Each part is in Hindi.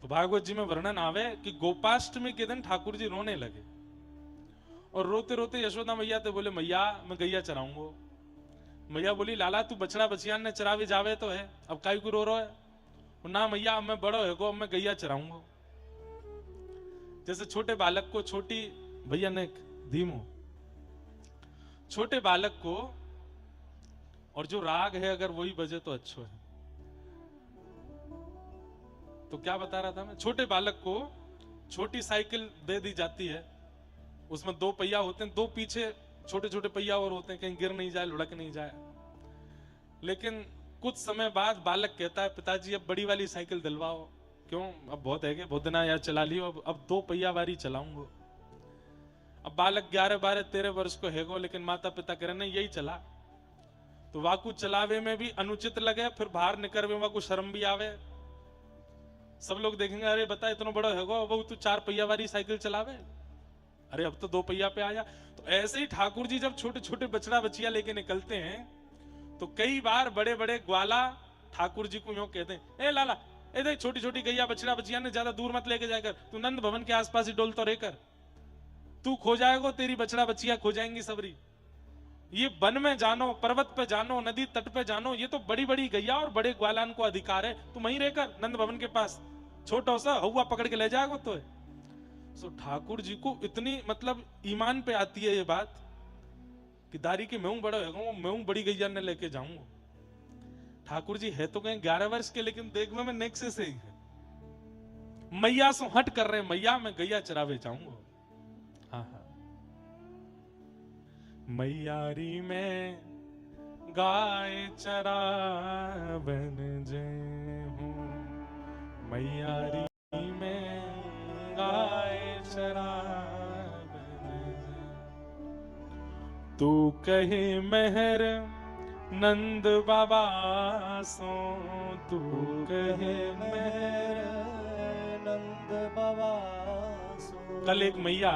तो भागवत जी में वर्णन आवे कि गोपाष्टमी के दिन ठाकुर जी रोने लगे और रोते रोते यशोदा मैया ते बोले मैया मैं गैया चराऊंगो। मैया बोली लाला तू बछड़ा बछियान ने चरावे जावे तो है, अब काई को रो है? ना मैया अब मैं बड़ो है गो, अब मैं गैया चराऊंगो। जैसे छोटे बालक को छोटी भैया ने धीमो छोटे बालक को और जो राग है अगर वही बजे तो अच्छो है। तो क्या बता रहा था मैं, छोटे बालक को छोटी साइकिल दे दी जाती है, उसमें 2 पहिया होते हैं, 2 पीछे छोटे छोटे पहिया और होते हैं, कहीं गिर नहीं जाए लुढ़क नहीं जाए। लेकिन कुछ समय बाद बालक कहता है पिताजी अब बड़ी वाली साइकिल दिलवाओ। क्यों, अब बहुत है, बहुत दिन यार चला लियो, अब 2 पहिया वाली चलाऊंगा। अब बालक 11-12-13 वर्ष को है गो, लेकिन माता पिता कह रहे नहीं यही चला। तो वाकू चलावे में भी अनुचित लगे, फिर बाहर निकलवे वाकू शर्म भी आवे। सब लोग देखेंगे अरे बता इतना बड़ा है गो, वो तू 4 पहिया वाली साइकिल चलावे, अरे अब तो 2 पहिया पे आया। तो ऐसे ही ठाकुर जी जब छोटे छोटे बछड़ा बछिया लेके निकलते हैं तो कई बार बड़े बड़े ग्वाला ठाकुर जी को यूं कहते हैं, ए लाला ए देख छोटी छोटी गैया बछड़ा बछिया ने ज्यादा दूर मत लेके जाकर, तू नंद भवन के आसपास ही डोल तो रहकर, तू खो जाएगा तेरी बछड़ा बछिया खो जाएंगी सबरी। ये वन में जानो, पर्वत पे जानो, नदी तट पे जानो, ये तो बड़ी बड़ी गैया और बड़े ग्वालान को अधिकार है, तू वहीं रहकर नंद भवन के पास छोटा सा हवा पकड़ के ले जाएगा तो है। सो ठाकुर जी को इतनी मतलब ईमान पे आती है ये बात कि दारी की मैं बड़ा है, मैं बड़ी गैया ने लेके जाऊंगा। ठाकुर जी है तो कहीं 11 वर्ष के, लेकिन देखने में नेक्से से ही है। मैया सो हट कर रहे, मैया मैं गैया चरावे जाऊंगा। हाँ हाँ, मैयारी में गाय चरावन जे हूँ, मैयारी में गाय चरावन जे, तू कहे मेहर नंद बाबा सो, तू कहे मेहर नंद बाबा सो। कल एक मैया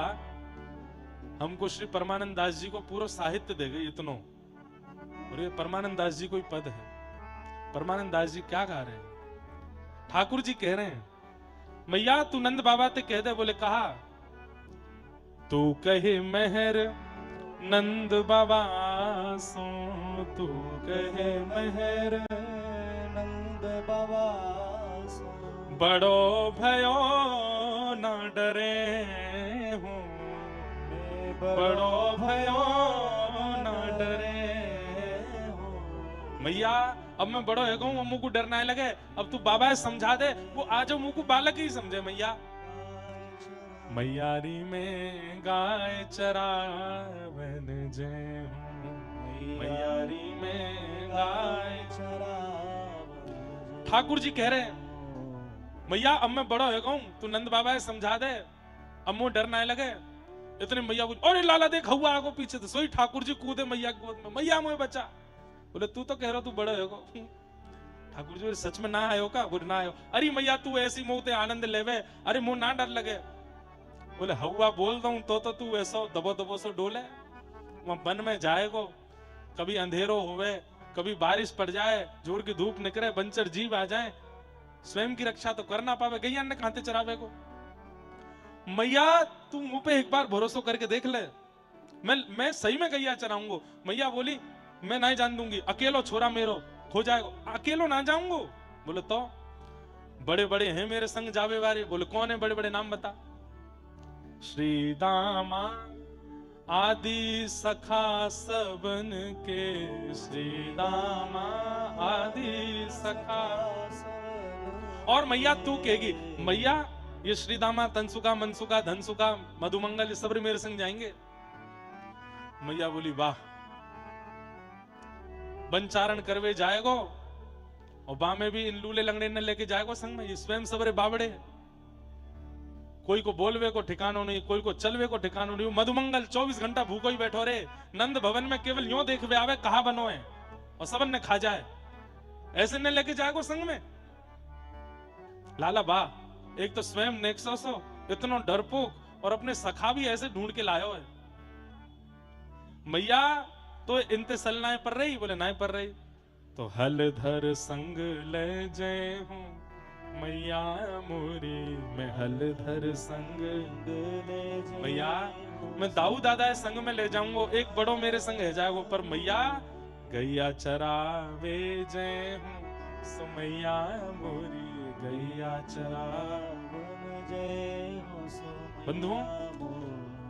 हमको श्री परमानंद दास जी को पूरा साहित्य दे गई इतनो, और ये परमानंद दास जी कोई पद है। परमानंद दास जी क्या गा रहे हैं, ठाकुर जी कह रहे हैं मैया तू नंद बाबा ते कह दे। बोले कहा, तू कहे मेहर नंद बाबा सो, तू कहे मेहर नंद बाबा सो। बड़ो भयो ना डरे हूँ, बड़ो भयो ना डरे हूँ। मैया अब मैं बड़ो है कहूँ, मुझको डर ना लगे, अब तू बाबा समझा दे, वो आज मुझको बालक ही समझे। मैया मैयारी में गाय चरावन जे हूँ, मैयारी में गाय चरावन। ठाकुर जी कह रहे हैं मैया अब मैं बड़ा हो कहूँ, तू नंद बाबा समझा दे, अब मुझे डर ना लगे। इतने मैया बोली अरे लाला देख हुआ आगो पीछे से, सोई ठाकुर जी कूदे मैया की गोद में, मैया मुझे बचा। बोले तू तो कह रहा तू बड़े हो। ठाकुर जी सच में ना आयो का? बोले ना आयो। अरे मैया तू ऐसी मोते आनंद लेवे, अरे मुंह ना डर लगे। बोले हुआ बोल दूं तो तू ऐसा दबो दबो सो डोले, वहां वन में जाएगो, कभी अंधेरो होवे, कभी बारिश पड़ जाए, जोर की धूप निकले, बंचर जीव आ जाए, स्वयं की रक्षा तो कर ना पावे, गैया ने खाते चरावे को। मैया तू मुंह पे एक बार भरोसा करके देख ले, मैं सही में गैया चराऊंगा। मैया बोली मैं नहीं जान दूंगी, अकेलो छोरा मेरो खो जाएगा, अकेलो ना जाऊंगा। बोले तो बड़े बड़े हैं मेरे संग जावे वाले। बोले कौन है? बड़े बड़े नाम बता। श्री दामा आदि सखा सबन के, श्री दामा आदि सखा। और मैया तू कहेगी मैया ये श्रीदामा तनसुका मनसुका धनसुका मधुमंगल ये सब मेरे संग जाएंगे। मैया बोली वाह, बनचारण करवे जाएगो और बा में भी इन लूले लंगड़े ने लेके जाएगो संग में, ये स्वयं सबरे बावड़े, कोई को बोलवे को ठिकानो नहीं, कोई को चलवे को ठिकानो नहीं। मधुमंगल 24 घंटा भूखो ही बैठो रे, नंद भवन में केवल यूं देखवे आवे कहा बनो है और सबन ने खा जाए, ऐसे ने लेके जाएगो संग में। लाला बा एक तो स्वयं नेक्सोसो इतना डरपोक और अपने सखा भी ऐसे ढूंढ के लायो है। मैया तो इनते सलनाए पर रही? बोले नाए पर रही। तो हल धर संग ले जय हूं, मैया मोरी मैं हलधर संग ले जे मैया मैं दाऊ दादा संग में ले जाऊंगा, एक बड़ो मेरे संग है जाएगो, पर मैया गैया चरावे जय हूँ सो मैया मोरी गैया चरावे जय हो सो बंधुओं,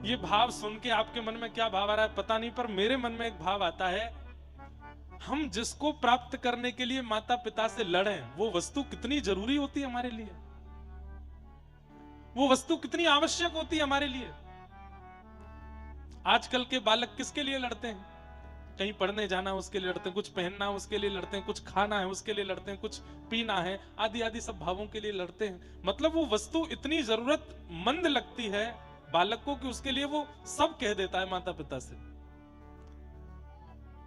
ये भाव सुन के आपके मन में क्या भाव आ रहा है पता नहीं, पर मेरे मन में एक भाव आता है, हम जिसको प्राप्त करने के लिए माता पिता से लड़ें, वो वस्तु कितनी जरूरी होती है हमारे लिए, वो वस्तु कितनी आवश्यक होती है हमारे लिए। आजकल के बालक किसके लिए लड़ते हैं? कहीं पढ़ने जाना उसके लिए लड़ते हैं, कुछ पहनना उसके लिए लड़ते हैं, कुछ खाना है उसके लिए लड़ते हैं, कुछ पीना है, आदि आदि सब भावों के लिए लड़ते हैं। मतलब वो वस्तु इतनी जरूरतमंद लगती है बालक को कि उसके लिए वो सब कह देता है माता पिता से।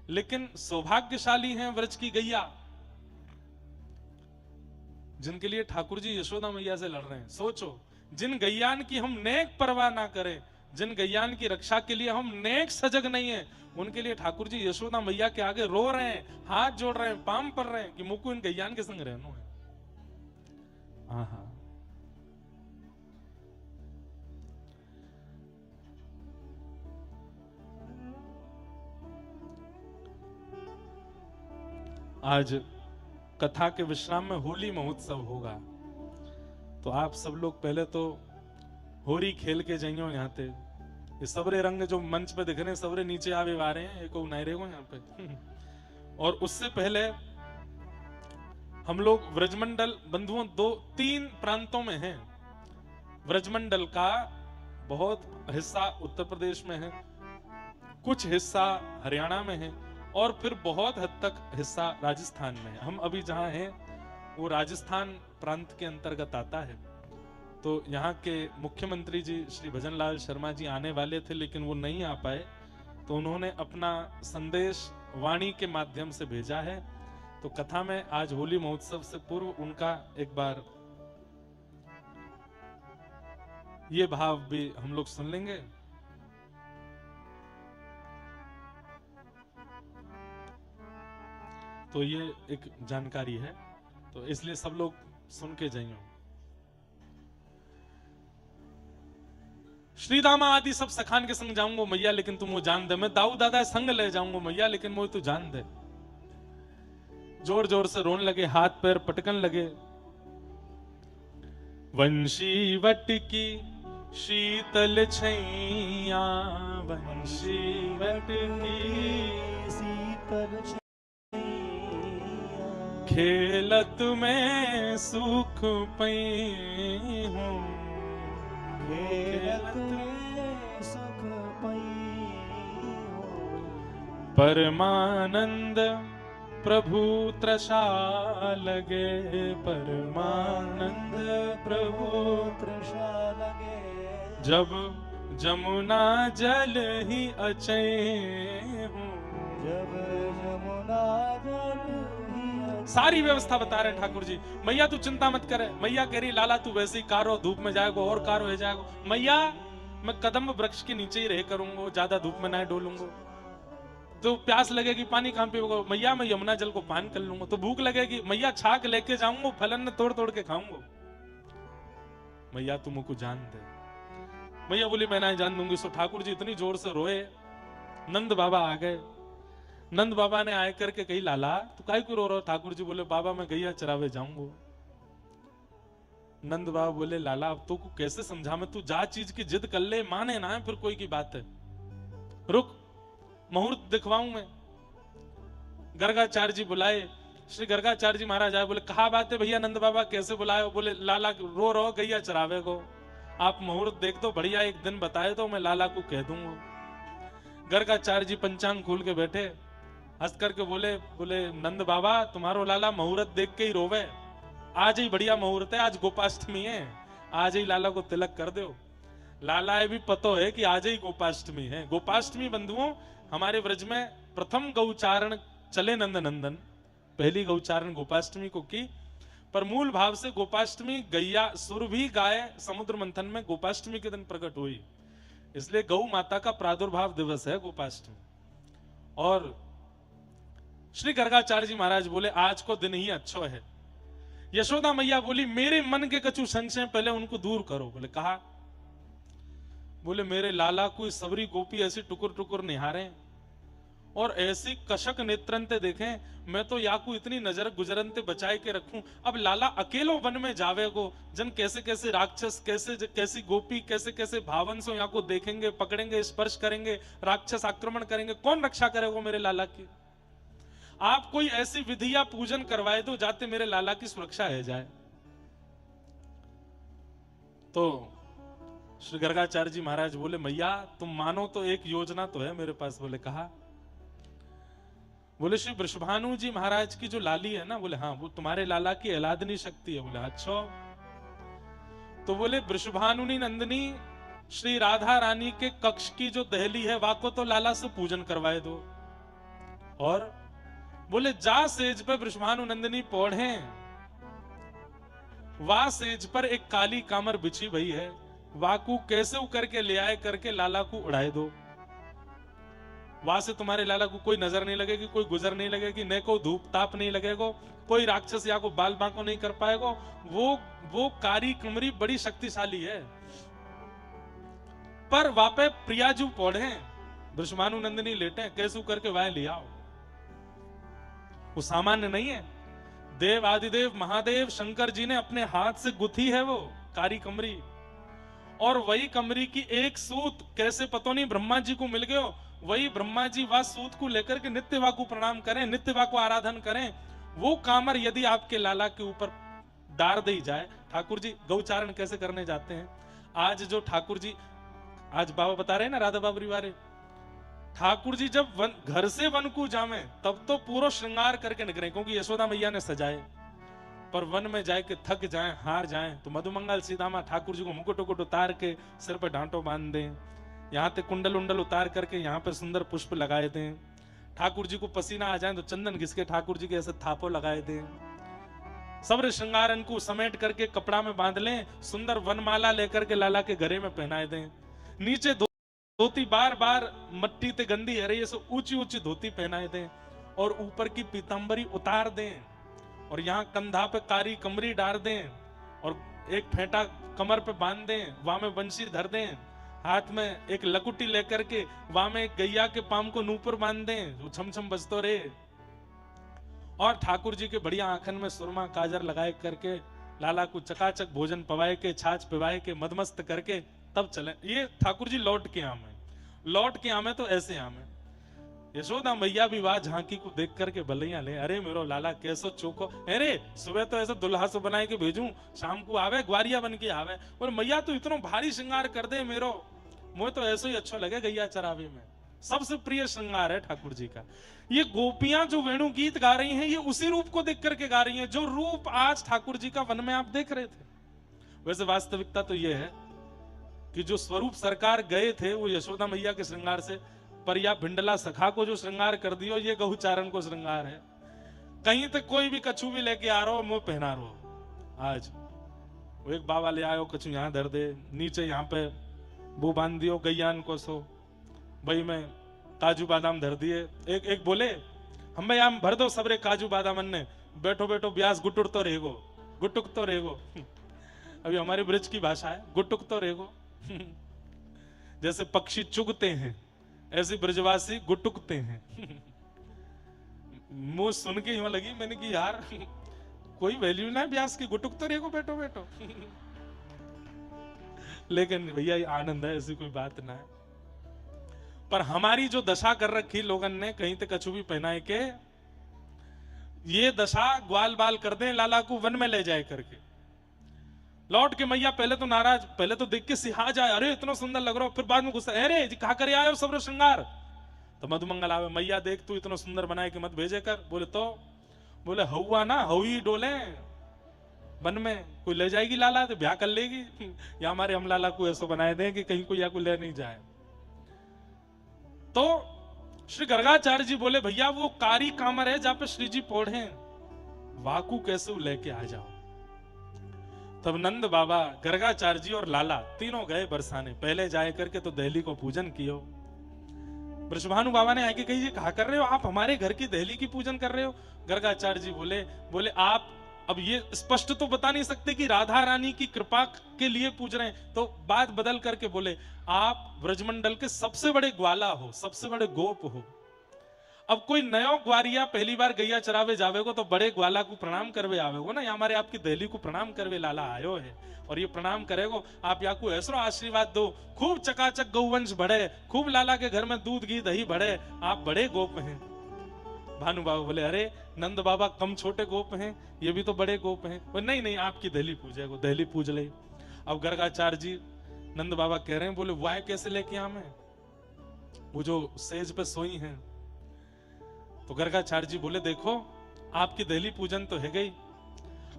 लेकिन सौभाग्यशाली हैं व्रज की गैया, जिनके लिए ठाकुर जी यशोदा मैया से लड़ रहे हैं। सोचो, जिन गैयान की हम नेक परवाह ना करें, जिन गैयान की रक्षा के लिए हम नेक सजग नहीं है, उनके लिए ठाकुर जी यशोदा मैया के आगे रो रहे हैं, हाथ जोड़ रहे हैं, पाम पड़ रहे हैं कि मुझको इन गैयान के संग रहना है। हाँ, आज कथा के विश्राम में होली महोत्सव होगा, तो आप सब लोग पहले तो होली खेल के जाइयो। यहाँ पे ये सबरे रंग जो मंच पे दिख रहे हैं, सबरे नीचे आवे आ रहे हैं, एक नायरे को यहाँ पे। और उससे पहले हम लोग व्रजमंडल बंधुओं 2-3 प्रांतों में हैं। व्रजमंडल का बहुत हिस्सा उत्तर प्रदेश में है, कुछ हिस्सा हरियाणा में है, और फिर बहुत हद तक हिस्सा राजस्थान में है। हम अभी जहां हैं वो राजस्थान प्रांत के अंतर्गत आता है। तो यहाँ के मुख्यमंत्री जी श्री भजन लाल शर्मा जी आने वाले थे, लेकिन वो नहीं आ पाए, तो उन्होंने अपना संदेश वाणी के माध्यम से भेजा है। तो कथा में आज होली महोत्सव से पूर्व उनका एक बार ये भाव भी हम लोग सुन लेंगे। तो ये एक जानकारी है, तो इसलिए सब लोग सुन के जाइए। श्री दामा आदि सब सखान के संग जाऊंगा मैया, लेकिन तुम वो जान दे। मैं दाऊ दादा संग ले जाऊंगा मैया, लेकिन वो तू जान दे। जोर जोर से रोने लगे, हाथ पैर पटकन लगे। वंशी वट की शीतल छैया, वंशी वट की शीतल खेलत में सुख पई हूँ, खेलत में सुख पई हूँ। परमानंद प्रभु तृषा लगे, परमानंद प्रभु तृषा लगे। जब जमुना जल ही अचय हूँ, जब जमुना जल सारी व्यवस्था बता रहे ठाकुर जी। मैया तू चिंता मत करे। मैया कह रही लाला तू वैसे ही कारो, धूप में जाएगो और कारो हो जाएगो। मैया मैं कदम वृक्ष के नीचे ही रह करूंगा, ज्यादा धूप में ना डोलूंगा। तो प्यास लगेगी, पानी कहां पियोगे? मैया मैं यमुना जल को पान कर लूंगा। तो भूख लगेगी, मैया छाक लेके जाऊंगा, फलन ने तोड़ तोड़ के खाऊंगा। मैया तू मुझको जान दे। मैया बोली मैं ना जान दूंगी। सो ठाकुर जी इतनी जोर से रोए, नंद बाबा आ गए। नंद बाबा ने आए करके कही लाला तू काहे को रो रहा? ठाकुर जी बोले बाबा मैं गैया चरावे जाऊंगा। नंद बाबा बोले लाला अब तो को कैसे समझा मैं, तू जा चीज की जिद कर ले, माने ना है फिर कोई की बात है, रुक मुहूर्त दिखवाऊं मैं। गर्गाचार्य जी बुलाए। श्री गर्गाचार्य जी महाराज आए, बोले कहा बात है भैया नंद बाबा कैसे बुलाए? बोले लाला रो रहो गैया चरावे को, आप मुहूर्त देख दो बढ़िया, एक दिन बताए तो मैं लाला को कह दूंगा। गर्गाचार्य जी पंचांग खोल के बैठे, हंस करके बोले नंद बाबा तुम्हारो लाला मुहूर्त देख के ही रोवे, आज ही बढ़िया मुहूर्त है, आज गोपाष्टमी है, आज ही लाला को तिलक कर दो। लाला ये भी पतो है कि आज ही गोपाष्टमी है। गोपाष्टमी बंधुओं हमारे व्रज में प्रथम गौचारण चले नंद नंदन, पहली गौचारण गोपाष्टमी को की, पर मूल भाव से गोपाष्टमी गैया सुरभि गाय समुद्र मंथन में गोपाष्टमी के दिन प्रकट हुई, इसलिए गौ माता का प्रादुर्भाव दिवस है गोपाष्टमी। और श्री गर्गाचार्य जी महाराज बोले आज को दिन ही अच्छा है, यशोदा मैया बोली मेरे मन के कछु संशय पहले उनको दूर करो। बोले कहा? बोले मेरे लाला को सबरी गोपी ऐसी टुकुर टुकुर निहारे और ऐसी कशक नेत्रंते देखें, मैं तो याकू इतनी नजर गुजरनते बचाए के रखूं। अब लाला अकेलो वन में जावे को, जन कैसे कैसे राक्षस, कैसे कैसी गोपी, कैसे कैसे भावन से याकू देखेंगे, पकड़ेंगे, स्पर्श करेंगे, राक्षस आक्रमण करेंगे, कौन रक्षा करेगा मेरे लाला की? आप कोई ऐसी विधि या पूजन करवाए दो जाते मेरे लाला की सुरक्षा है जाए। तो श्री गर्गाचार्य जी महाराज बोले मैया तुम मानो तो एक योजना तो है मेरे पास। बोले कहा? बोले श्री वृषभानु जी महाराज की जो लाली है ना, बोले हाँ वो तुम्हारे लाला की एलादनी शक्ति है। बोले अच्छा। तो बोले वृषभानुनी नंदिनी श्री राधा रानी के कक्ष की जो दहली है वाको तो लाला से पूजन करवाए दो। और बोले जा सेज पर वृषभानु नंदिनी पौढ़े, वा सेज पर एक काली कामर बिछी भई है, वाकू कैसे उकर के ले आए करके लाला को उड़ाए दो। वहां से तुम्हारे लाला को कोई नजर नहीं लगेगी, कोई गुजर नहीं लगेगी, न को धूप ताप नहीं लगेगा, कोई राक्षस या को बाल बांको नहीं कर पाएगा। वो कारी कमरी बड़ी शक्तिशाली है। पर वहां पे प्रियाजू पौड़े वृषभानु नंदिनी लेटे, कैसे करके वह ले आओ। वो सामान्य नहीं है। देव आदिदेव महादेव शंकर जी ने अपने हाथ से गुथी है वो कारी कमरी, और वही कमरी की एक सूत कैसे पतो नहीं ब्रह्मा जी को मिल गयो। वही ब्रह्मा जी वह सूत को लेकर के नित्यवा को प्रणाम करें, नित्यवा को आराधन करें। वो कामर यदि आपके लाला के ऊपर डार दी जाए। ठाकुर जी गौचारण कैसे करने जाते हैं आज, जो ठाकुर जी आज बाबा बता रहे हैं ना राधा बाबरी वाले, ठाकुर जी जब घर से वन को जावे तब तो पूरा श्रृंगार करके निकले, क्योंकि यशोदा मैया ने सजाए। पर वन में जाए के थक जाए, हार जाए, तो मधुमंगल सीधामा ठाकुर जी को मुकुट उकुट उतार के सिर पर डांटो बांध दें, यहाँ पे कुंडल उंडल उतार करके यहाँ पे सुंदर पुष्प लगाए दें। ठाकुर जी को पसीना आ जाए तो चंदन घिसके ठाकुर जी के ऐसे थापो लगाए दें। सब्र श्रृंगारन को समेट करके कपड़ा में बांध लें, सुंदर वनमाला लेकर के लाला के गले में पहनाए दें। नीचे धोती बार बार मट्टी ते गंदी है रही, ऊंची ऊंची धोती पहनाए दें, और ऊपर की पीतांबरी उतार दें, और यहाँ कंधा पे कारी कमरी डाल दें, और एक फेंटा कमर पे बांध दें, वहां में बंशी धर दें, हाथ में एक लकुटी लेकर के वहां में एक गैया के पाम को नूपुर बांध दें, वो छम छम बजतो रहे। और ठाकुर जी के बढ़िया आंखन में सुरमा काजर लगाए करके लाला को चकाचक भोजन पवाए के, छाछ पिवाए के, मदमस्त करके तब चले। ये ठाकुर जी लौट के आमे, लौट के आमे तो ऐसे आमे। यशोदा मैया भी वाह झांकी को देख करके बलैया ले, अरे मेरो लाला कैसो चोको, अरे सुबह तो ऐसा दुल्हा से बनाए के भेजूं, शाम को आवे ग्वारिया बन के आवे, और मैया तो इतना भारी श्रृंगार कर दे मेरो, मुझे तो ऐसे ही अच्छा लगे गैया चरावे में। सबसे प्रिय श्रृंगार है ठाकुर जी का। ये गोपियां जो वेणु गीत गा रही हैं, ये उसी रूप को देख करके गा रही हैं जो रूप आज ठाकुर जी का वन में आप देख रहे थे। वैसे वास्तविकता तो ये है कि जो स्वरूप सरकार गए थे वो यशोदा मैया के श्रृंगार से, पर या भिंडला सखा को जो श्रृंगार कर दियो ये गहुचारण को श्रृंगार है। कहीं तक कोई भी कछु भी लेके आ रहा हो, मुंह पहना रहो। आज वो एक बाबा ले आयो, कछु यहाँ धर दे, नीचे यहाँ पे वो बांध दियो गैयान को, सो भाई मैं काजू बादाम धर दिए। एक बोले हम भाई आम भर दो सबरे काजू बादाम ने, बैठो बैठो ब्यास गुटुक तो रहेगो, गुटुक तो रहेगो। अभी हमारी ब्रज की भाषा है गुटुक तो रहेगो। जैसे पक्षी चुगते हैं ऐसे ब्रजवासी गुटुकते हैं। मुंह सुन के यूं लगी मैंने कि यार कोई वैल्यू ना है ब्यास की, गुटुक तो रहेगो बैठो बैठो। लेकिन भैया ये आनंद है, ऐसी कोई बात ना है। पर हमारी जो दशा कर रखी लोगन ने, कहीं तक कछु भी पहनाए के, ये दशा ग्वाल बाल कर दे लाला को वन में ले जाए करके। लौट के मैया पहले तो नाराज, पहले तो देख के सिहा जाए, अरे इतना सुंदर लग रहा हो, फिर बाद में गुस्सा, अरे जी कहा करे आयो सब श्रृंगार। तो मधुमंगल आवे, मैया देख तू इतना सुंदर बनाए कि मत भेजे कर। बोले तो बोले हवा ना हई डोले वन में, कोई ले जाएगी लाला तो ब्याह कर लेगी, या हमारे हम लाला को ऐसा बनाए दें कि कहीं कोई या कोई ले नहीं जाए। तो श्री गर्गाचार्य जी बोले भैया वो कारी कामर है जहां पे श्री जी पौढ़े, वाकू कैसे लेके आ जाओ। तब नंद बाबा, गर्गाचार्य जी और लाला तीनों गए बरसाने। पहले जाए करके तो दहली को पूजन कियो। वृषभानु बाबा ने आके कहा कर रहे हो आप हमारे घर की दहली की पूजन कर रहे हो। गर्गाचार्य जी बोले आप अब ये स्पष्ट तो बता नहीं सकते कि राधा रानी की कृपा के लिए पूज रहे हैं, तो बात बदल करके बोले आप ब्रजमंडल के सबसे बड़े ग्वाला हो, सबसे बड़े गोप हो। अब कोई नयो ग्वारिया पहली बार गैया चरावे जावेगो तो बड़े ग्वाला को प्रणाम करवे आवेगो ना, हमारे आपकी दहली को प्रणाम करवे लाला आयो है और ये प्रणाम करेगो, आप या को ऐसो आशीर्वाद दो, खूब चकाचक गौवंश बढ़े, खूब लाला के घर में दूध घी दही बढ़े, आप बड़े गोप हैं। भानु बाबा बोले अरे नंद बाबा कम छोटे गोप हैं, ये भी तो बड़े गोप हैं। बोले नहीं नहीं आपकी दहली पूजेगो, दहली पूज ले। अब गर्गाचार्य जी नंद बाबा कह रहे हैं, बोले वाह कैसे लेके आवे, वो जो सेज पे सोई हैं। तो गर्गाचार्य जी बोले देखो आपकी दहली पूजन तो है गई,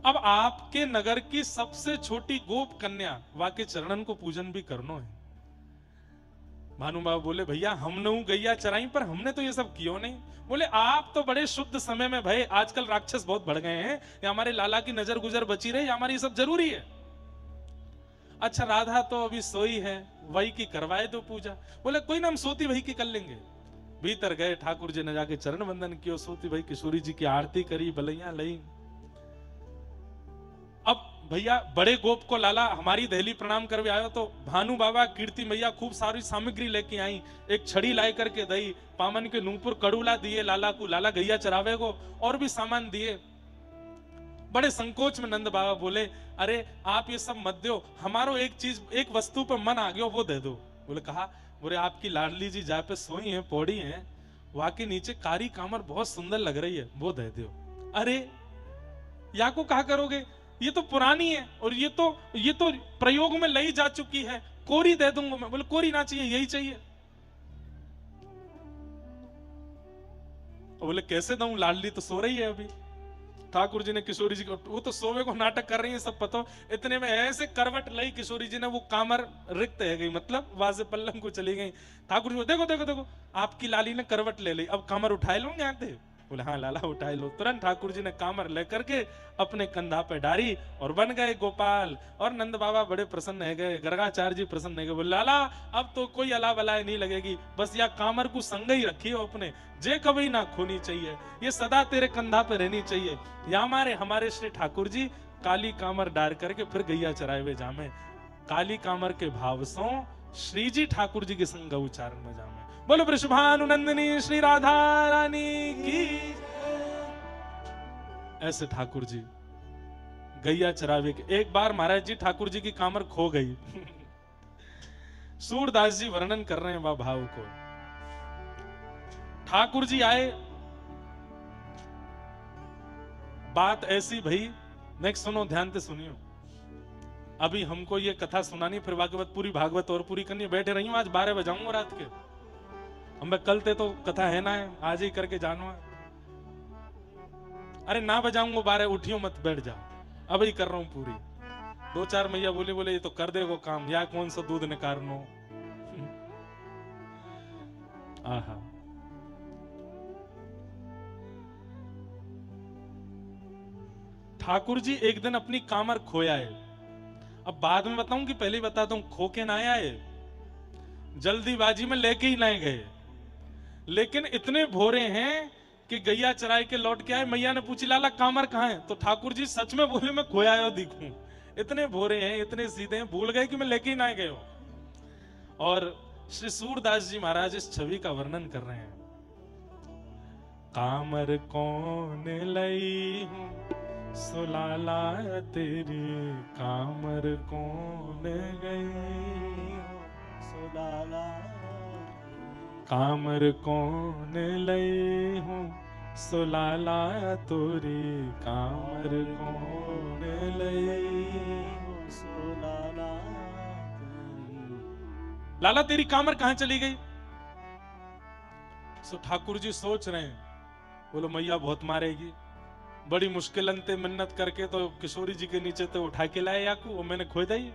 अब आपके नगर की सबसे छोटी गोप कन्या वाके चरणन को पूजन भी करनो है। भानु बाबा बोले भैया हमने गैया चराई पर हमने तो ये सब कियो नहीं। बोले आप तो बड़े शुद्ध समय में भाई, आजकल राक्षस बहुत बढ़ गए हैं, ये हमारे लाला की नजर गुजर बची रही, हमारी सब जरूरी है। अच्छा राधा तो अभी सोई है, वही की करवाए दो पूजा। बोले कोई ना हम सोती वही की कर लेंगे। भीतर गए, ठाकुर जी ने जाके चरण वंदन किया, सोती भाई किशोरी जी की आरती करी, बलैया लई। अब भैया बड़े गोप को लाला हमारी दहली प्रणाम करवे आयो, तो भानु बाबा कीर्ति मैया खूब सारी सामग्री लेके आई, एक छड़ी लाई करके दई, पामन के नूपुर कड़ूला दिए लाला को, लाला गैया चरावे को और भी सामान दिए। बड़े संकोच में नंद बाबा बोले अरे आप ये सब मत दो, हमारो एक चीज एक वस्तु पर मन आ गया वो दे दो। बोले कहा, बोले आपकी लाडली जी जहाँ पे सोई हैं पौड़ी हैं, वहां के नीचे कारी कामर बहुत सुंदर लग रही है, वो दे दो। अरे या को कहा करोगे, ये तो पुरानी है और ये तो प्रयोग में लाई जा चुकी है, कोरी दे दूंगा मैं। बोले कोरी ना चाहिए, यही चाहिए। बोले कैसे दूं, लाडली तो सो रही है अभी। ठाकुर जी ने किशोरी जी को, वो तो सोवे को नाटक कर रही है सब पता, इतने में ऐसे करवट लाई किशोरी जी ने, वो कामर रिक्त है गई, मतलब वाजे पल्लम को चली गई। ठाकुर जी को देखो देखो देखो आपकी लाली ने करवट ले ली, अब कामर उठाए लो यहाँ थे। बोले हाँ लाला उठाए लो। तुरंत ठाकुर जी ने कामर लेकर के अपने कंधा पे डारी और बन गए गोपाल। और नंद बाबा बड़े प्रसन्न है गए, गर्गाचार्य जी प्रसन्न है गए। बोले लाला अब तो कोई अला बलाए नहीं लगेगी, बस या कामर को संग ही रखी हो अपने, जे कभी ना खोनी चाहिए, ये सदा तेरे कंधा पे रहनी चाहिए। या हमारे श्री ठाकुर जी काली कामर डार करके फिर गैया चराए हुए जामे, काली कामर के भाव सो श्री जी ठाकुर जी के संग उच्चारण में जामे। बोलो वृषभानुनंदिनी श्री राधा रानी की। ऐसे ठाकुर जी गैया चरावे के, एक बार महाराज जी ठाकुर जी की कामर खो गई। सूरदास जी वर्णन कर रहे हैं वह भाव को। ठाकुर जी आए, बात ऐसी भई, नेक्स्ट सुनो ध्यान से सुनियो। अभी हमको ये कथा सुनानी, फिर भागवत पूरी भागवत और पूरी करनी। बैठे रही हूं, आज 12 बजाऊंगा रात के। हम कल ते तो कथा है ना, है आज ही करके जानो है। अरे ना बजाऊंगा 12, उठियो मत, बैठ जाओ, अब ही कर रहा हूं पूरी। 2-4 मैया बोले ये तो कर देगो काम, या कौन सा दूध निकारनो। आहा ठाकुर जी एक दिन अपनी कामर खोया है। अब बाद में बताऊं कि पहले बता दूं, खो के ना आए, जल्दीबाजी में लेके ही नहीं गए। लेकिन इतने भोरे हैं कि गैया चराई के लौट के आए। मैया ने पूछी लाला कामर कहाँ है, तो ठाकुर जी सच में बोले मैं खोया आयो दिखूं। इतने भोरे हैं, इतने सीधे हैं, भूल गए कि मैं लेके ही ना गए हो। और श्री सूरदास जी महाराज इस छवि का वर्णन कर रहे हैं। कामर कौन लई हूं सुलाला तेरी, कामर कौन गई सुलाला, कामर कौन लई हूं सुलाला तोरी, कामर कौन लई सुलाला लाला तेरी कामर कहां चली गई। सो ठाकुर जी सोच रहे हैं, बोलो मैया बहुत मारेगी, बड़ी मुश्किल अंते मिन्नत करके तो किशोरी जी के नीचे तो उठा के लाए याकू, वो मैंने खो दी।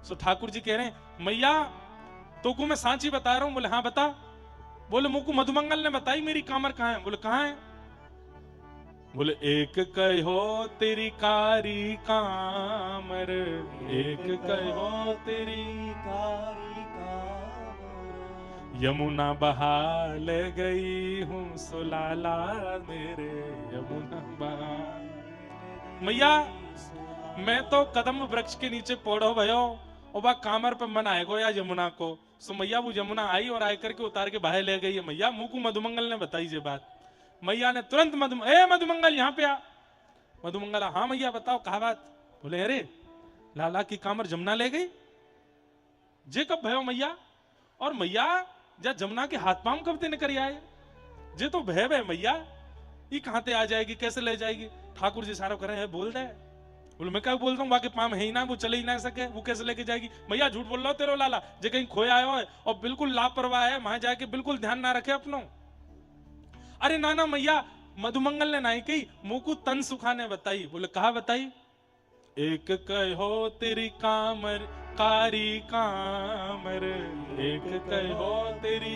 सो ठाकुर जी कह रहे हैं मैया तो को मैं सांची बता रहा हूं। बोले हाँ बता। बोले मुझको मधुमंगल ने बताई मेरी कामर कहां है। बोले कहां है। बोले एक कहो तेरी कारी कामर, एक कहो तेरी कारी कामर, यमुना बहाल गई हूं सुलाला मेरे, यमुना बहा। मैया मैं तो कदम वृक्ष के नीचे पौड़ो भयो और बा कामर पे मन आएगो या यमुना को। सो मैया वो यमुना आई और आकर के उतार के बाहर ले गई है। मैया मुंह को मधुमंगल ने बताई ये बात। मैया ने तुरंत मधुमंगल यहाँ पे आ। मधुमंगल हाँ मैया बताओ कहा बात। बोले अरे लाला की कामर जमुना ले गई। जे कब भयो मैया और मैया जा जमुना के हाथ पांव कब ते निकल आए। जे तो भय भय मैया ये कहां ते आ जाएगी कैसे ले जाएगी। ठाकुर जी सारा करे है बोल दे। बोले मैं क्या बोलता हूँ बाकी पाम है ही ना वो चले ही ना सके वो कैसे लेके जाएगी। मैया झूठ बोल रहा हो तेरो लाला जे कहीं खोया आयो है और बिल्कुल लापरवाह है वहां जाके बिल्कुल ध्यान ना रखे अपनो। अरे ना ना मैया मधुमंगल ने नहीं कही मुकु तन सुखा ने बताई। बोले कहा बताई। एक कहो तेरी कामर कारी कामर एक कहो तेरी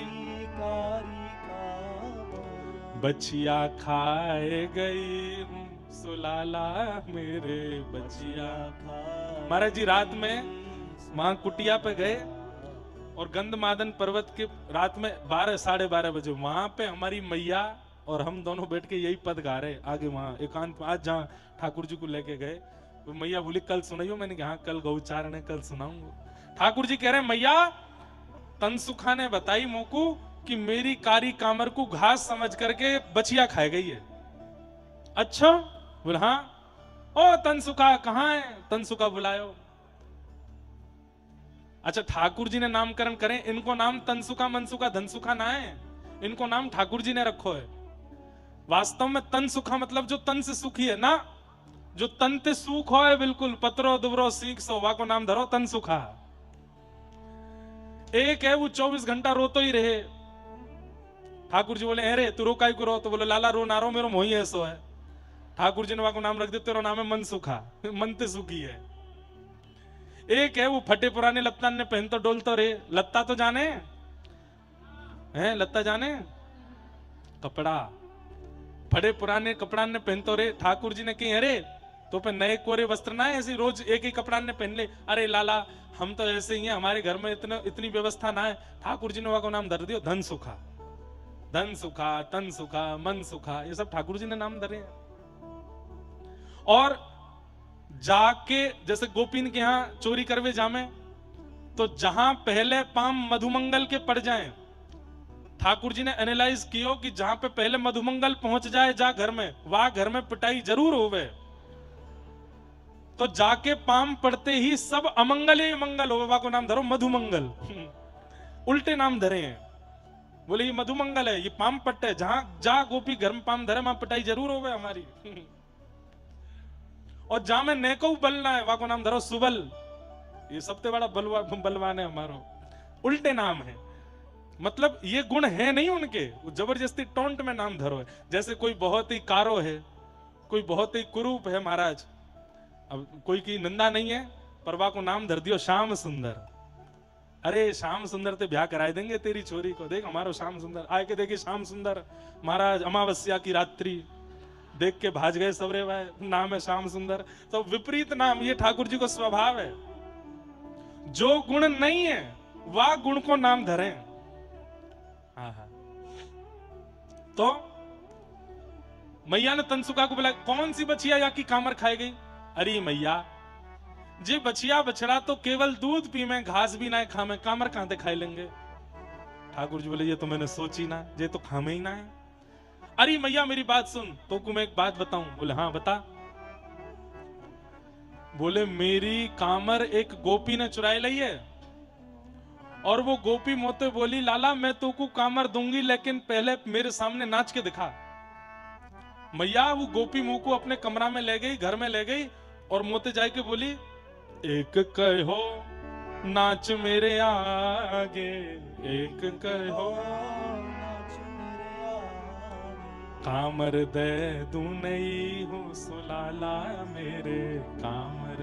कारी कामर बचिया खाए गई सुलाला मेरे बचिया। महाराज जी रात में वहां कुटिया पे गए और गंधमादन पर्वत के रात में 12 साढ़े 12 बजे वहां पे हमारी मैया और हम दोनों बैठ के यही पद गा रहे आगे वहां एकांत। आज जहां ठाकुर जी को लेके गए तो मैया बोली कल सुनाइयो। मैंने कहा कल गौचारण है कल सुनाऊंगा। ठाकुर जी कह रहे मैया तनसुखा ने बताई मोकू कि मेरी कारी कामर को घास समझ करके बचिया खाई गई है। अच्छा बोला हाँ। ओ तनसुखा कहाँ है। तनसुखा बुलायो। अच्छा ठाकुर जी ने नामकरण करें इनको नाम तनसुखा मनसुखा धनसुखा ना है इनको नाम ठाकुर जी ने रखो है। वास्तव में तन सुखा मतलब जो तन से सुखी है ना जो तन ते सुख हो है बिल्कुल पत्रो दुबरो सीख सो वा को नाम धरो तन सुखा। एक है वो 24 घंटा रोतो ही रहे। ठाकुर जी बोले अरे तू रो काय को रो। तो बोले लाला रो ना रो मेरो मोही ऐसो है। ठाकुर जी ने वा को नाम रख दिया तेरा नाम है मन सुखा मन ते सुखी है। एक है वो फटे पुराने लत्ता ने पहन तो डोल तो रे लत्ता तो जाने हैं लत्ता जाने कपड़ा फटे पुराने कपड़ा ने पहन तो रे। ठाकुर जी ने कही अरे तो पे नए कोरे वस्त्र ना है ऐसे रोज एक ही कपड़ा ने पहन ले। अरे लाला हम तो ऐसे ही हैं हमारे घर में इतनी व्यवस्था ना है। ठाकुर जी ने वहां को नाम धर दियो धन सुखा तन सुखा मन सुखा ये सब ठाकुर जी ने नाम धरे हैं। और जाके जैसे गोपीन के यहाँ चोरी करवे जामे तो जहां पहले पाम मधुमंगल के पड़ जाएं ठाकुर जी ने एनालाइज किया कि जहां पे पहले मधुमंगल पहुंच जाए जा घर में वहां घर में पिटाई जरूर होवे। तो जाके पाम पड़ते ही सब अमंगल ही मंगल होवे वहां को नाम धरो मधुमंगल। उल्टे नाम धरे हैं। बोले ये मधुमंगल है ये पाम पट्टे जहां जा गोपी घर में पाम धरे वहां पिटाई जरूर होवे हमारी। और जहां में नेको बलना है वहां को नाम धरो सुबल ये सबसे बड़ा बलवान है हमारो। उल्टे नाम है मतलब ये गुण है नहीं उनके जबरदस्ती टोंट में नाम धरो है। जैसे कोई बहुत ही कारो है कोई बहुत ही कुरूप है महाराज अब कोई की निंदा नहीं है पर वा को नाम धर दियो श्याम सुंदर। अरे श्याम सुंदर ते ब्याह कराए देंगे तेरी छोरी को। देख हमारो श्याम सुंदर आए के देखिए श्याम सुंदर महाराज अमावस्या की रात्रि देख के भाज गए सबरे भाई नाम है श्याम सुंदर। तो विपरीत नाम ये ठाकुर जी को स्वभाव है। जो गुण नहीं है वह गुण को नाम धरे। तो मैया ने तनसुखा को बोला कौन सी बछिया या की कामर खाई गई। अरे मैया जे बछिया बछड़ा तो केवल दूध पी में घास भी ना खामे कामर कहां से खाई लेंगे। ठाकुर जी बोले ये तो मैंने सोची ना ये तो खामे ही ना है। अरे मैया मेरी बात सुन तो मैं एक बात बताऊं। बोले हाँ बता। बोले मेरी कामर एक गोपी ने चुराई ली है और वो गोपी मोते बोली लाला मैं तो को कामर दूंगी लेकिन पहले मेरे सामने नाच के दिखा। मैया वो गोपी मुंह को अपने कमरा में ले गई घर में ले गई और मोते जाए के बोली एक कहो नाच मेरे आगे एक कहो कामर दे दूं नहीं हूं सुलाला मेरे कामर।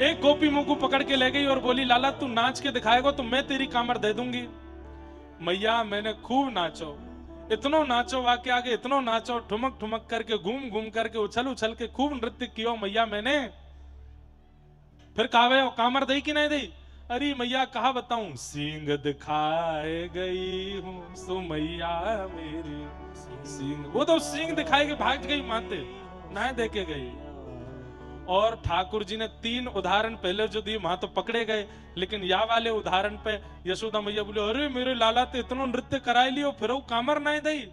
एक गोपी मुंह को पकड़ के ले गई और बोली लाला तू नाच के दिखाएगा तो मैं तेरी कामर दे दूंगी। मैया मैंने खूब नाचो इतनो नाचो वाके आगे इतनो नाचो ठुमक ठुमक करके घूम घूम करके उछल उछल के खूब नृत्य किया मैया मैंने। फिर कहावे कामर दई कि नहीं दई। अरे मैया कहा बताऊं सींग दिखाए गई हूं सो मैया मेरी सींग। वो तो सींग दिखाए के भाग गई माते ना देके गई। और ठाकुर जी ने 3 उदाहरण पहले जो दिए वहां तो पकड़े गए, लेकिन या वाले उदाहरण पे यशोदा मैया बोले अरे मेरे लाला तो इतना नृत्य कराई लियो फिर वो कामर नहीं दई।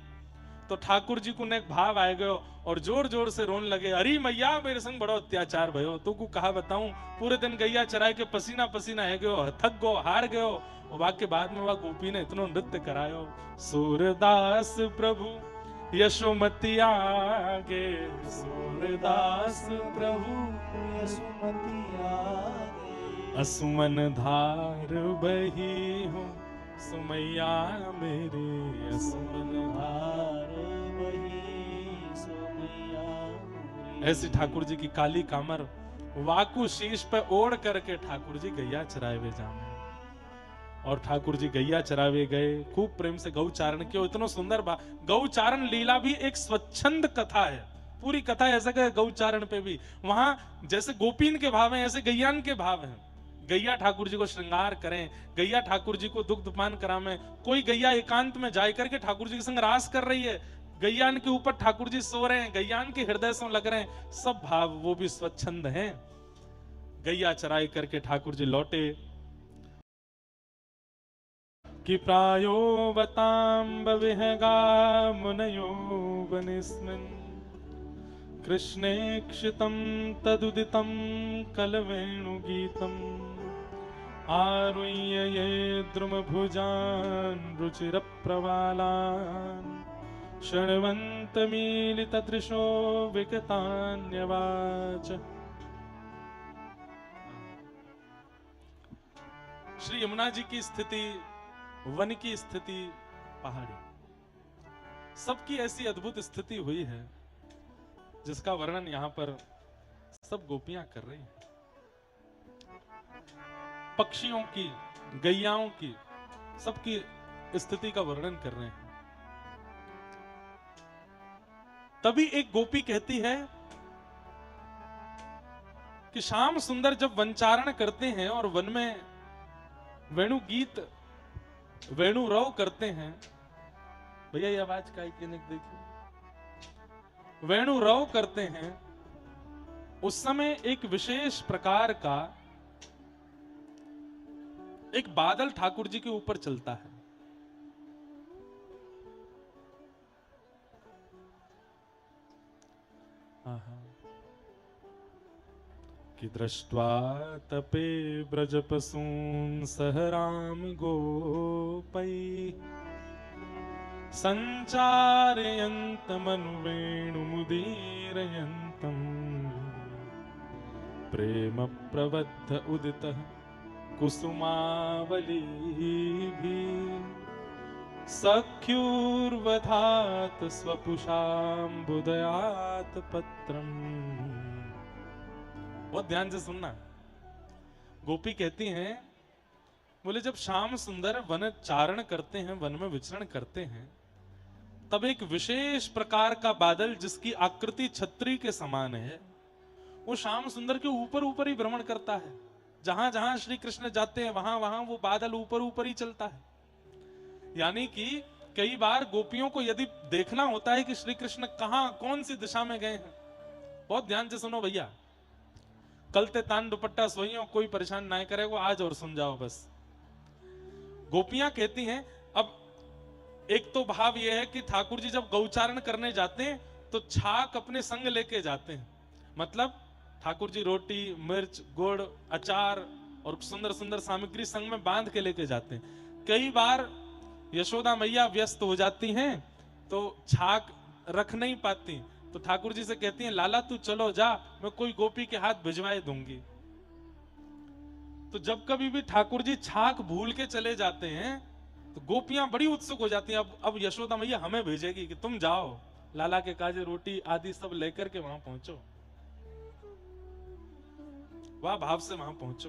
तो ठाकुर जी को एक भाव आ गयो और जोर जोर से रोन लगे, अरे मैया मेरे संग बड़ो अत्याचार भयो, तू को कहा बताऊं, पूरे दिन गैया चराए के पसीना पसीना है गयो, थक गयो, हार गयो। और वाक्य बाद में वह गोपी ने इतना नृत्य करायो। सूरदास प्रभु यशोमती आगे, सूरदास प्रभु यशोमती आगे, असुमन धार बही हो सुमैया मेरे, असुमन धार बही सुमैया मेरे। ऐसी ठाकुर जी की काली कामर वाकू शीश पे ओढ़ करके ठाकुर जी गैया चरावे जामे। और ठाकुर जी गैया चरावे गए, खूब प्रेम से गौचारण किया। इतना सुंदर गौचारण लीला भी एक स्वच्छंद कथा है, पूरी कथा ऐसा कि गौचारण पे भी वहां जैसे गोपीन के भाव हैं ऐसे गैयान के भाव हैं। गैया ठाकुर जी को श्रृंगार करें, गैया ठाकुर जी को दुग्ध पान करावें, कोई गैया एकांत में जाए करके ठाकुर जी के संग रास कर रही है, गैयान के ऊपर ठाकुर जी सो रहे हैं, गैयान के हृदय से लग रहे हैं, सब भाव वो भी स्वच्छंद हैं। गैया चराई करके ठाकुर जी लौटे कि प्रायो बताम्ब विहगा मुनयो वनिस्मिन् कृष्णे क्षितं तदुदितं कलवेणुगीतम् आरुह्य ये द्रुमभुजान् रुचिरप्रवालान् शृण्वन्तमीलितदृशो विगतान्यवाच। श्री यमुना जी की स्थिति, वन की स्थिति, पहाड़ी, सबकी ऐसी अद्भुत स्थिति हुई है जिसका वर्णन यहां पर सब गोपियां कर रही हैं। पक्षियों की, गैयाओं की, सबकी स्थिति का वर्णन कर रहे हैं। तभी एक गोपी कहती है कि श्याम सुंदर जब वनचारण करते हैं और वन में वेणु गीत, वेणु रव करते हैं, भैया ये आवाज का देखिए, वेणु रव करते हैं, उस समय एक विशेष प्रकार का एक बादल ठाकुर जी के ऊपर चलता है। कि दृष्ट्वा तपे ब्रजपसून् सह राम गोपै सञ्चारयन्तमनुवेणुमुदीरयन्तम् प्रेम प्रबद्ध उदितः कुसुमावलीभिः सख्युर्वधात स्वपुषाम्बुदयात् पत्रम्। बहुत ध्यान से सुनना। गोपी कहती हैं, बोले जब श्याम सुंदर वन चारण करते हैं, वन में विचरण करते हैं, तब एक विशेष प्रकार का बादल जिसकी आकृति छतरी के समान है, वो श्याम सुंदर के ऊपर ऊपर ही भ्रमण करता है। जहां जहां श्री कृष्ण जाते हैं वहां वहां वो बादल ऊपर ऊपर ही चलता है। यानी कि कई बार गोपियों को यदि देखना होता है कि श्री कृष्ण कहां कौन सी दिशा में गए हैं, बहुत ध्यान से सुनो भैया, कलते तान दुपट्टा सोइयों, कोई परेशान ना करे, वो आज और सुन जाओ बस। गोपियां कहती हैं, अब एक तो भाव यह है कि ठाकुर जी जब गौचारण करने जाते हैं तो छाक अपने संग लेके जाते हैं, मतलब ठाकुर जी रोटी, मिर्च, गुड़, अचार और सुंदर सुंदर सामग्री संग में बांध के लेके जाते हैं। कई बार यशोदा मैया व्यस्त हो जाती हैं तो छाक रख नहीं पाती, तो ठाकुर जी से कहती हैं लाला तू चलो जा, मैं कोई गोपी के हाथ भिजवाए दूंगी। तो जब कभी भी ठाकुर जी छाक भूल के चले जाते हैं तो गोपियां बड़ी उत्सुक हो जाती हैं, अब यशोदा मैया हमें भेजेगी कि तुम जाओ लाला के काजे रोटी आदि सब लेकर के वहां पहुंचो, वाह भाव से वहां पहुंचो।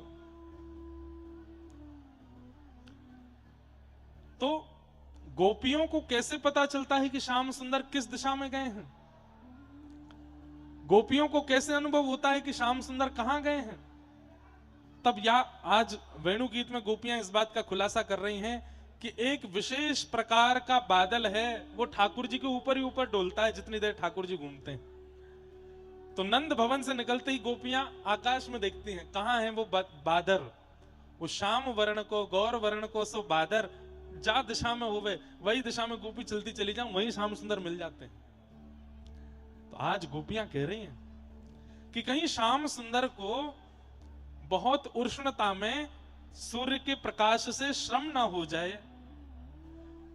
तो गोपियों को कैसे पता चलता है कि श्याम सुंदर किस दिशा में गए हैं? गोपियों को कैसे अनुभव होता है कि श्याम सुंदर कहां गए हैं? तब या आज वेणु गीत में गोपियां इस बात का खुलासा कर रही हैं कि एक विशेष प्रकार का बादल है, वो ठाकुर जी के ऊपर ही ऊपर डोलता है जितनी देर ठाकुर जी घूमते हैं। तो नंद भवन से निकलते ही गोपियां आकाश में देखती हैं, कहां है वो बादर, वो श्याम वर्ण को गौर वर्ण को सो बादर, जा दिशा में होवे वही दिशा में गोपी चलती चली जाऊं, वही श्याम सुंदर मिल जाते हैं। तो आज गोपियां कह रही हैं कि कहीं श्याम सुंदर को बहुत उष्णता में सूर्य के प्रकाश से श्रम ना हो जाए।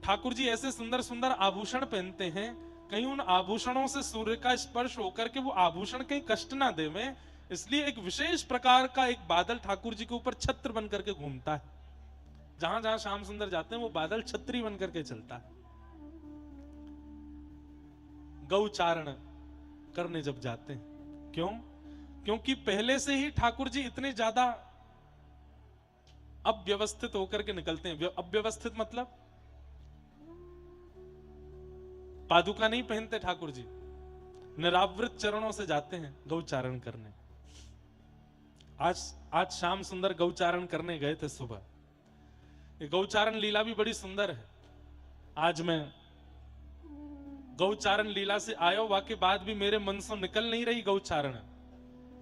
ठाकुर जी ऐसे सुंदर सुंदर आभूषण पहनते हैं, कहीं उन आभूषणों से सूर्य का स्पर्श होकर के वो आभूषण कहीं कष्ट ना दे में, इसलिए एक विशेष प्रकार का एक बादल ठाकुर जी के ऊपर छत्र बन करके घूमता है। जहां जहां श्याम सुंदर जाते हैं वो बादल छत्री बन करके चलता है। गौचारण करने जब जाते हैं, क्यों? क्योंकि पहले से ही ठाकुर जी इतने ज्यादा अव्यवस्थित होकर के निकलते हैं। अव्यवस्थित मतलब पादुका नहीं पहनते ठाकुर जी, निरावृत चरणों से जाते हैं गौचारण करने। आज श्याम सुंदर गौचारण करने गए थे सुबह। ये गौचारण लीला भी बड़ी सुंदर है। आज मैं गौचारण लीला से आया हुआ के बाद भी मेरे मन से निकल नहीं रही गौचारण,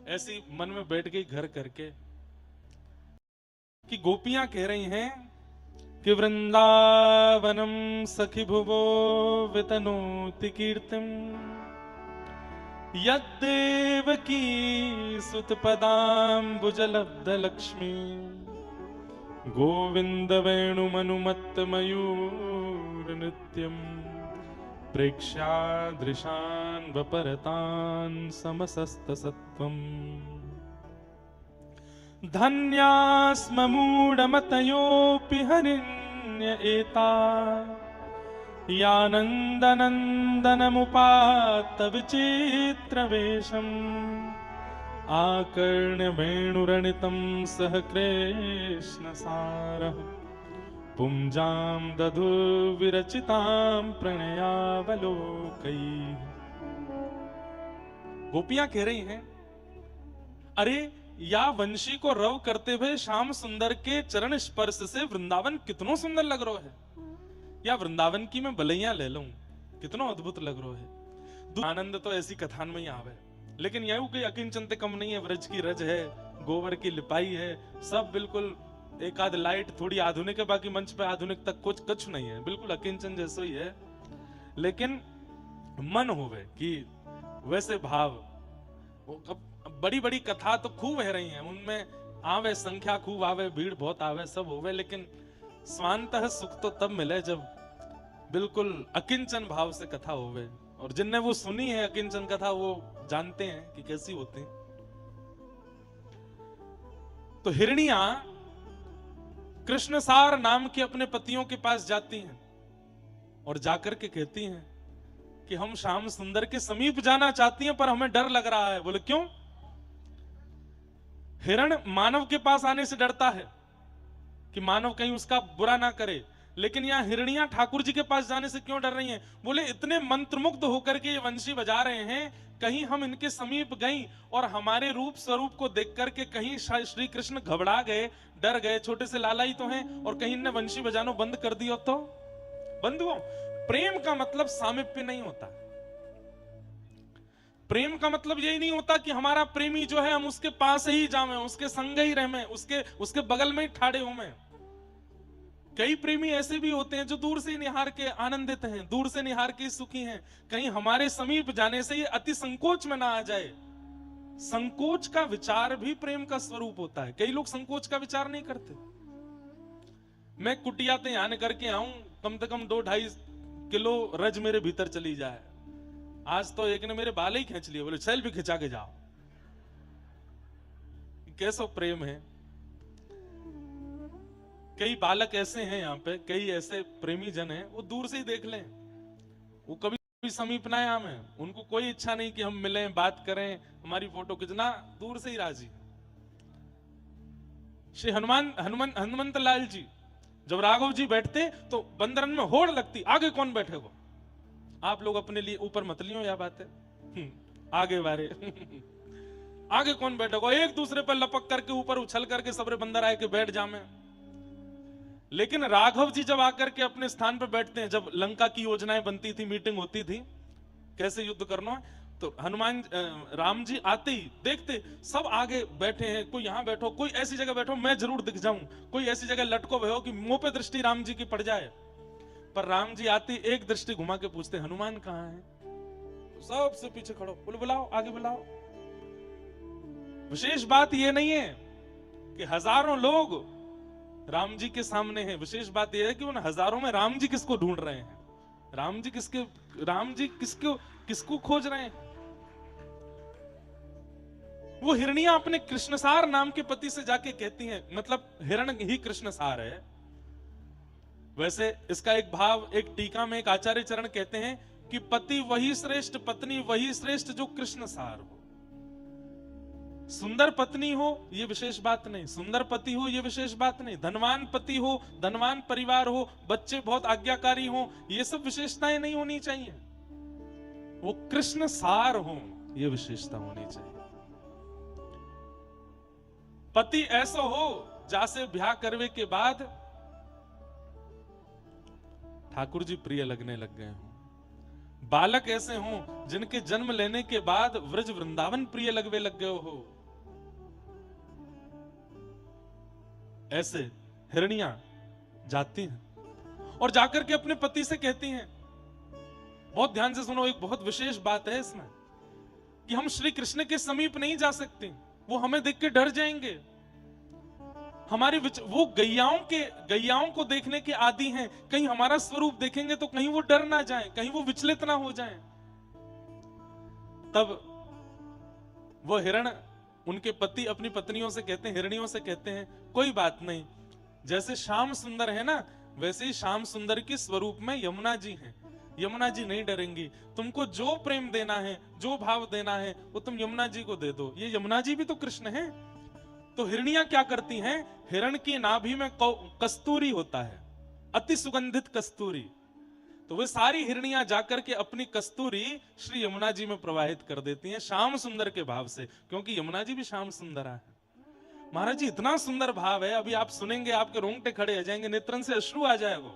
ऐसी मन में बैठ गई घर करके कि गोपियां कह रही हैं कि वृंदावनम सखी भुवो वितनोति कीर्तिम यद्देवकी सुतपदाम्बुजलब्ध लक्ष्मी गोविंद वेणुमनुमत्त मयूर नित्यम प्रेक्ष्यादृशान् वपरतान् समसस्त सत्वम् धन्यास्म मूढमतयोऽपि हरिण्य एता यानन्दनन्दनमुपात्त विचित्रवेशम् आकर्ण्य वेणुरणितं सह कृष्णसारः पुंजां दधुर्विरचितां प्रणयावलोकैः। गोपियां कह रही हैं, अरे या वंशी को रव करते हुए श्याम सुंदर के चरण स्पर्श से वृंदावन कितनो सुंदर लग रहा है, या वृंदावन की मैं बलैया ले लूं, कितनो अद्भुत लग रहा है। आनंद तो ऐसी कथान में ही आवे, लेकिन यह कोई अकिंचन ते कम नहीं है। व्रज की रज है, गोबर की लिपाई है, सब बिल्कुल एक आध लाइट थोड़ी आधुनिक है, बाकी मंच पे आधुनिक तक कुछ नहीं है, बिल्कुल अकिंचन जैसा ही है। लेकिन मन होवे कि वैसे भाव, बड़ी बड़ी कथा तो खूब है रही हैं, उनमें आवे संख्या खूब आवे, भीड़ बहुत आवे, सब होवे, लेकिन स्वांतः सुख तो तब मिले जब बिल्कुल अकिंचन भाव से कथा होवे। और जिनने वो सुनी है अकिंचन कथा, वो जानते हैं कि कैसी होती है। तो हिरनिया कृष्णसार नाम के अपने पतियों के पास जाती हैं और जाकर के कहती हैं कि हम श्याम सुंदर के समीप जाना चाहती हैं, पर हमें डर लग रहा है। बोले क्यों? हिरण मानव के पास आने से डरता है कि मानव कहीं उसका बुरा ना करे, लेकिन यहाँ हिरनियां ठाकुर जी के पास जाने से क्यों डर रही हैं? बोले इतने मंत्रमुग्ध होकर के ये वंशी बजा रहे हैं, कहीं हम इनके समीप गई और हमारे रूप स्वरूप को देख करके कहीं श्री कृष्ण घबरा गए, डर गए, छोटे से लाला ही तो हैं, और कहीं इनने वंशी बजाना बंद कर दिया तो? बंधुओं, प्रेम का मतलब सामिप्य नहीं होता। प्रेम का मतलब यही नहीं होता कि हमारा प्रेमी जो है हम उसके पास ही जावें, उसके संग ही रहें, उसके बगल में ही ठाड़े हों। कई प्रेमी ऐसे भी होते हैं जो दूर से निहार के आनंदित हैं, दूर से निहार के सुखी हैं, कहीं हमारे समीप जाने से ये अति संकोच में ना आ जाए। संकोच का विचार भी प्रेम का स्वरूप होता है। कई लोग संकोच का विचार नहीं करते। मैं कुटिया ते आने करके आऊं, कम से कम 2-2.5 किलो रज मेरे भीतर चली जाए। आज तो एक ने मेरे बाल ही खींच लिए, बोले चल भी खिंचा के जाओ। कैसा प्रेम है। कई बालक ऐसे हैं यहाँ पे, कई ऐसे प्रेमी जन हैं, वो दूर से ही देख लें, वो कभी समीप ना आए हमें, उनको कोई इच्छा नहीं कि हम मिलें, बात करें, हमारी फोटो खींचना, दूर से ही राजी। श्री हनुमंत लाल जी जब राघव जी बैठते तो बंदरन में होड़ लगती, आगे कौन बैठेगा? आप लोग अपने लिए ऊपर मत लियो, यह बात है, आगे बारे आगे कौन बैठेगा? एक दूसरे पर लपक करके ऊपर उछल करके सबरे बंदर आए के बैठ जामे। लेकिन राघव जी जब आकर के अपने स्थान पर बैठते हैं, जब लंका की योजनाएं बनती थी, मीटिंग होती थी, कैसे युद्ध करना है, तो राम जी आते ही देखते सब आगे बैठे हैं, कोई यहां बैठो, कोई ऐसी जगह बैठो मैं जरूर दिख जाऊं, कोई ऐसी जगह लटको भयो कि मुंह पे दृष्टि राम जी की पड़ जाए। पर राम जी आते एक दृष्टि घुमा के पूछते हनुमान कहाँ है? तो सबसे पीछे खड़ो, बोले बुलाओ, आगे बुलाओ। विशेष बात यह नहीं है कि हजारों लोग राम जी के सामने हैं, विशेष बात यह है कि उन हजारों में राम जी किसको ढूंढ रहे हैं, राम जी किसको खोज रहे हैं। वो हिरनियां अपने कृष्णसार नाम के पति से जाके कहती हैं, मतलब हिरण ही कृष्णसार है। वैसे इसका एक भाव, एक टीका में एक आचार्य चरण कहते हैं कि पति वही श्रेष्ठ, पत्नी वही श्रेष्ठ जो कृष्णसार हो। सुंदर पत्नी हो ये विशेष बात नहीं, सुंदर पति हो ये विशेष बात नहीं, धनवान पति हो, धनवान परिवार हो, बच्चे बहुत आज्ञाकारी हो, ये सब विशेषताएं नहीं होनी चाहिए। वो कृष्ण सार हो ये विशेषता होनी चाहिए। पति ऐसा हो जासे ब्याह करवे के बाद ठाकुर जी प्रिय लगने लग गए हो। बालक ऐसे हों जिनके जन्म लेने के बाद व्रज वृंदावन प्रिय लगवे लग गए हो। ऐसे हिरनियां जाती हैं और जाकर के अपने पति से कहती हैं, बहुत ध्यान से सुनो, एक बहुत विशेष बात है इसमें कि हम श्री कृष्ण के समीप नहीं जा सकते, वो हमें देख के डर जाएंगे। हमारी वो गैयाओं को देखने के आदी हैं, कहीं हमारा स्वरूप देखेंगे तो कहीं वो डर ना जाए, कहीं वो विचलित ना हो जाए। तब वो हिरण, उनके पति अपनी पत्नियों से कहते हैं, हिरणियों से कहते हैं, कोई बात नहीं, जैसे श्याम सुंदर है ना वैसे ही श्याम सुंदर के स्वरूप में यमुना जी हैं, यमुना जी नहीं डरेंगी। तुमको जो प्रेम देना है, जो भाव देना है वो तुम यमुना जी को दे दो, ये यमुना जी भी तो कृष्ण हैं। तो हिरनियां क्या करती हैं, हिरण की नाभि में कस्तूरी होता है, अति सुगंधित कस्तूरी, तो वे सारी हिरनियां जाकर के अपनी कस्तूरी श्री यमुना जी में प्रवाहित कर देती हैं श्याम सुंदर के भाव से, क्योंकि यमुना जी भी श्याम सुंदर है। महाराज जी इतना सुंदर भाव है, अभी आप सुनेंगे आपके रोंगटे खड़े हो जाएंगे, नेत्रन से अश्रु आ जाएगा।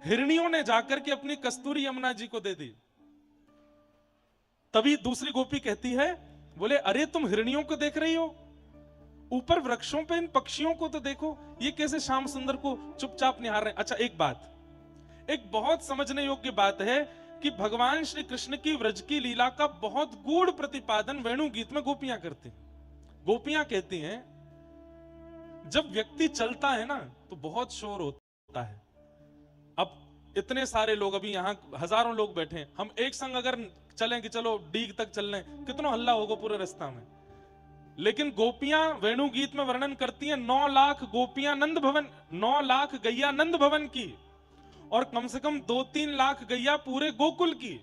हिरनियों ने जाकर के अपनी कस्तूरी यमुना जी को दे दी। तभी दूसरी गोपी कहती है, बोले अरे तुम हिरनियों को देख रही हो, ऊपर वृक्षों पे इन पक्षियों को तो देखो, ये कैसे श्याम सुंदर को चुपचाप निहार रहे हैं। अच्छा एक बात, एक बहुत समझने योग्य बात है कि भगवान श्री कृष्ण की व्रज की लीला का बहुत गूढ़ प्रतिपादन वेणु गीत में गोपियां करती हैं। गोपियां कहती हैं जब व्यक्ति चलता है ना तो बहुत शोर होता है। अब इतने सारे लोग, अभी यहां हजारों लोग बैठे हैं, हम एक संग अगर चलें कि चलो डीग तक चल रहे, कितना हल्ला होगा पूरे रास्ता में। लेकिन गोपियां वेणु गीत में वर्णन करती हैं 9 लाख गोपियां नंद भवन, 9 लाख गैया नंद भवन की, और कम से कम 2-3 लाख गैया पूरे गोकुल की,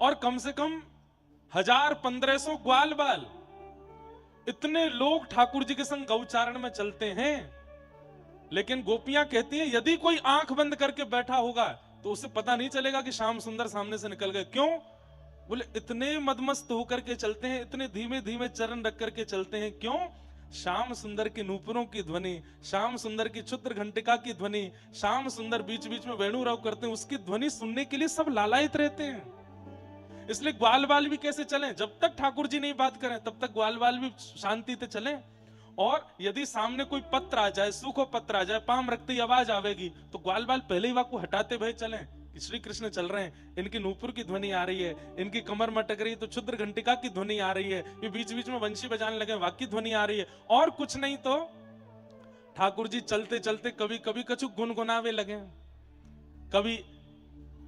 और कम से कम 1000-1500 ग्वाल बाल। इतने लोग ठाकुर जी के संग गौचारण में चलते हैं। लेकिन गोपियां कहती हैं यदि कोई आंख बंद करके बैठा होगा तो उसे पता नहीं चलेगा कि श्याम सुंदर सामने से निकल गए। क्यों? बोले इतने मदमस्त होकर के चलते हैं, इतने धीमे धीमे चरण रख करके चलते हैं। क्यों? श्याम सुंदर के नूपुरों की ध्वनि, श्याम सुंदर की क्षुद्र घंटिका की ध्वनि, श्याम सुंदर बीच बीच में वेणु राव करते हैं, उसकी ध्वनि सुनने के लिए सब लालायित रहते हैं। इसलिए ग्वाल बाल भी कैसे चलें, जब तक ठाकुर जी नहीं बात करें तब तक ग्वाल बाल भी शांति से चलें। और यदि सामने कोई पत्र आ जाए, सूखो पत्र आ जाए, पाम रखते ही आवाज आवेगी तो ग्वाल बाल पहले ही वाको हटाते भय चलें कि श्री कृष्ण चल रहे हैं, इनकी नूपुर की ध्वनि आ रही है, इनकी कमर मटक रही है तो क्षुद्र घंटिका की ध्वनि आ रही है, ये बीच बीच में वंशी बजाने लगे, वाक्य ध्वनि आ रही है। और कुछ नहीं तो ठाकुर जी चलते चलते कभी कभी कछु गुनगुनावे लगे, कभी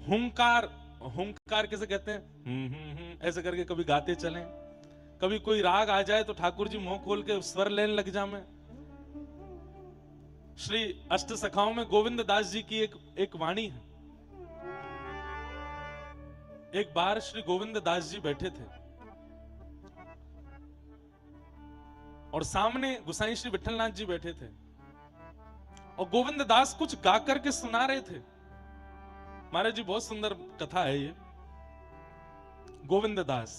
हुंकार कैसे कहते हैं, ऐसे करके कभी गाते चलें। कभी कोई राग आ जाए तो ठाकुर जी मुंह खोल के स्वर लेने लग जाए। श्री अष्ट सखाओं में गोविंद दास जी की एक वाणी है। एक बार श्री गोविंद दास जी बैठे थे और सामने गुसाई श्री विठलनाथ जी बैठे थे और गोविंद दास कुछ गा करके सुना रहे थे। महाराज जी बहुत सुंदर कथा है ये। गोविंद दास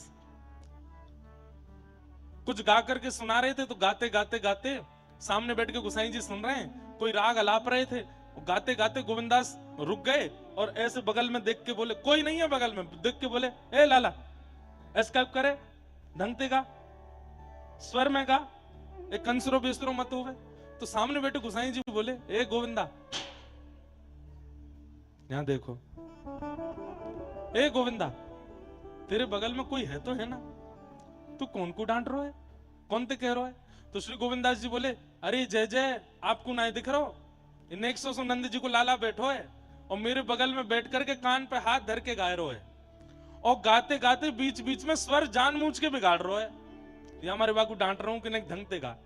कुछ गा करके सुना रहे थे तो गाते गाते गाते सामने बैठ के गुसाई जी सुन रहे हैं, कोई राग अलाप रहे थे, गाते गाते गोविंदास रुक गए और ऐसे बगल में देख के बोले, कोई नहीं है बगल में, देख के बोले, ए लाला एस्केप करे, ढंग ते गा, स्वर में गा, एक कंसरो बेसरो मत होवे। तो सामने बैठे गुसाई जी बोले, ए गोविंदा, यहां देखो, ए गोविंदा, तेरे बगल में कोई है तो है ना, तू कौन को डांट रहा है, कौन ते कह रहा है? तो श्री गोविंदास जी बोले, अरे जय जय, आपको ना दिख रहा हो, इन 100 नंद जी को लाला बैठो है और मेरे बगल में बैठ करके कान पे हाथ धर के गाय रो है, और गाते गाते बीच बीच में स्वर जानबूझ के बिगाड़ रहा है। ये हमारे बाबू डांट रहा हूं कि नहीं ढंग ते गा।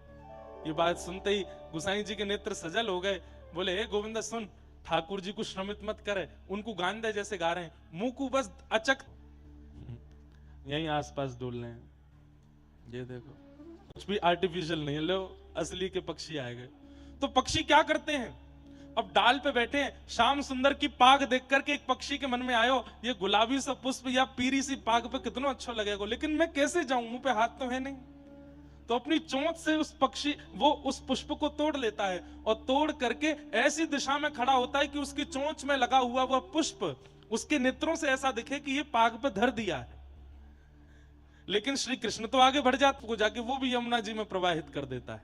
ये बात सुनते ही गुसाई जी के नेत्र सजल हो गए। बोले, हे गोविंदा सुन, ठाकुर जी को श्रमित मत करे, उनको गान दे जैसे गा रहे हैं, मुंह को बस अचक यहीं आसपास डोल रहे हैं। ये देखो, कुछ भी आर्टिफिशियल नहीं है, लो असली के पक्षी आए गए। तो पक्षी क्या करते हैं, अब डाल पे बैठे हैं, श्याम सुंदर की पाग देख करके एक पक्षी के मन में आयो, ये गुलाबी सा पुष्प या पीरी सी पाग पे कितना अच्छा लगेगा, लेकिन मैं कैसे जाऊं, मुंह पे हाथ तो है नहीं। तो अपनी चोंच से उस पक्षी वो उस पुष्प को तोड़ लेता है और तोड़ करके ऐसी दिशा में खड़ा होता है कि उसकी चोंच में लगा हुआ वह पुष्प उसके नेत्रों से ऐसा दिखे कि ये पाग पे धर दिया है। लेकिन श्री कृष्ण तो आगे बढ़ जाते को जाके वो भी यमुना जी में प्रवाहित कर देता है।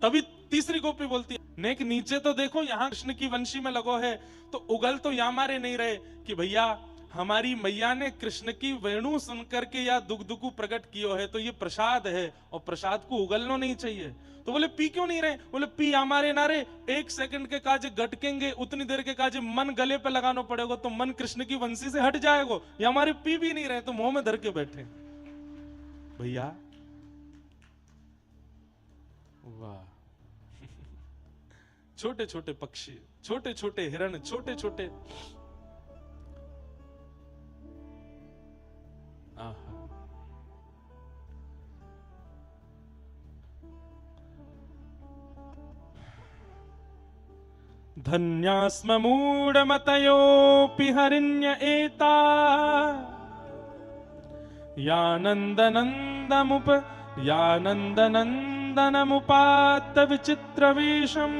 तभी तीसरी गोपी बोलती है, नेक नीचे तो देखो, यहां कृष्ण की वंशी में लगो है, तो उगल तो या मारे नहीं रहे कि भैया हमारी मैया ने कृष्ण की वेणु सुनकर के या दुख प्रकट कियो है, तो ये प्रसाद है और प्रसाद को उगलना नहीं चाहिए। तो बोले पी क्यों नहीं रहे? बोले पी हमारे नारे 1 सेकंड के काजे गटकेंगे, उतनी देर के काजे मन गले पे लगाना पड़ेगा, तो मन कृष्ण की वंशी से हट जाएगा। ये हमारे पी भी नहीं रहे, तो मुंह में धर के बैठे। भैया वाह, छोटे छोटे पक्षी, छोटे छोटे हिरण, छोटे छोटे, धन्यास्म मूढ़मतयोऽपि हरिण्य एता यानन्दनन्दमुपात्त विचित्रवेशम्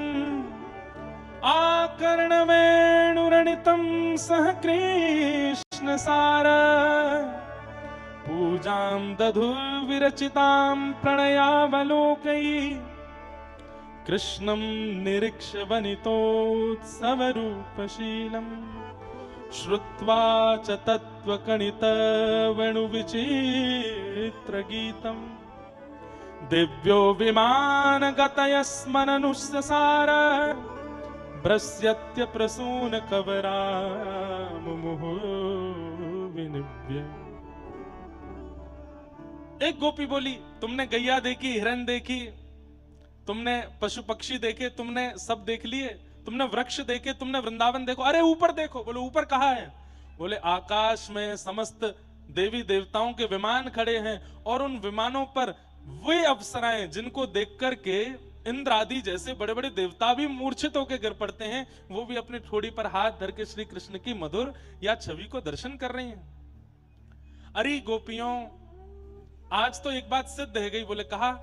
आकर्णवेणुरणितं सह कृष्णसार पूजां दधुर्विरचितां प्रणयावलोकैः कृष्णं निरीक्ष्य वनितोत्सवरूपशीलम् श्रुत्वा च तत्त्वकणितवेणुविचित्रगीतम् दिव्यो विमानगतयस्मननुस्सार भ्रस्यत्यप्रसूनकवरामुमुहुर्विनिव्य। एक गोपी बोली, तुमने गैया देखी, हिरन देखी, तुमने पशु पक्षी देखे, तुमने सब देख लिए, तुमने वृक्ष देखे, तुमने वृंदावन देखो, अरे ऊपर देखो। बोले ऊपर कहाँ है? बोले आकाश में समस्त देवी देवताओं के विमान खड़े हैं और उन विमानों पर वे अप्सराएं जिनको देख करके इंद्र आदि जैसे बड़े बड़े देवता भी मूर्छित होकर गिर पड़ते हैं, वो भी अपनी ठोड़ी पर हाथ धर के श्री कृष्ण की मधुर या छवि को दर्शन कर रही हैं। अरे गोपियों, आज तो एक बात सिद्ध है गई। बोले कहा,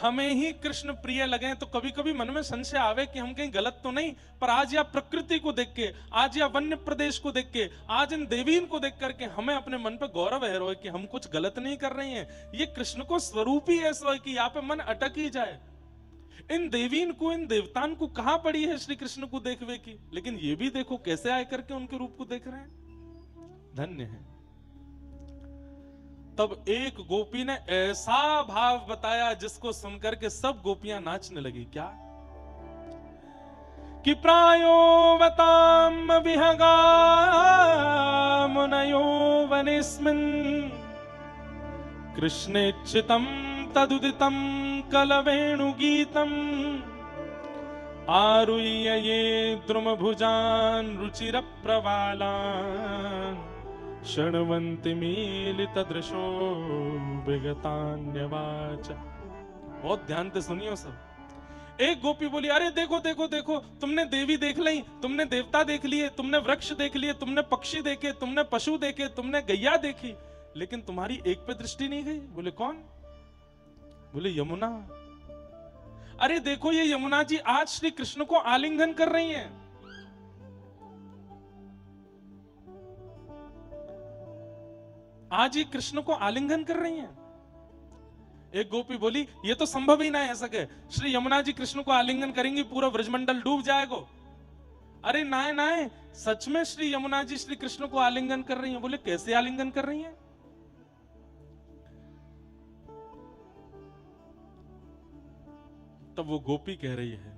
हमें ही कृष्ण प्रिय लगे तो कभी कभी मन में संशय आवे कि हम कहीं गलत तो नहीं, पर आज या प्रकृति को देख के, आज या वन्य प्रदेश को देख के, आज इन देवीन को देख करके हमें अपने मन पे गौरव है रो कि हम कुछ गलत नहीं कर रहे हैं। ये कृष्ण को स्वरूप ही ऐसा है कि यहाँ पे मन अटक ही जाए। इन देवीन को, इन देवतान को कहां पड़ी है श्री कृष्ण को देखवे की, लेकिन ये भी देखो कैसे आए करके उनके रूप को देख रहे हैं। धन्य है। तब एक गोपी ने ऐसा भाव बताया जिसको सुनकर के सब गोपियां नाचने लगी। क्या कि प्रायोवताम विहगा मुनयो वनेस्मिन् कृष्णेच्छितं तदुदितं कलवेणुगीतम् आरुह्य ये द्रुमभुजान् रुचिरप्रवालान् शृण्वन्ति मीलितदृशो विगतान्यवाच। बहुत ध्यान से सुनियो सब। एक गोपी बोली, अरे देखो देखो देखो, तुमने देवी देख ली, तुमने देवता देख लिए, तुमने वृक्ष देख लिए, तुमने पक्षी देखे, तुमने पशु देखे, तुमने गैया देखी, लेकिन तुम्हारी एक पे दृष्टि नहीं गई। बोले कौन? बोले यमुना। अरे देखो ये यमुना जी आज श्री कृष्ण को आलिंगन कर रही हैं। आज ये कृष्ण को आलिंगन कर रही हैं। एक गोपी बोली ये तो संभव ही ना है सके, श्री यमुना जी कृष्ण को आलिंगन करेंगी पूरा ब्रजमंडल डूब जाएगा। अरे नाय नाय, सच में श्री यमुना जी श्री कृष्ण को आलिंगन कर रही हैं। बोले कैसे आलिंगन कर रही हैं? तब वो गोपी कह रही है,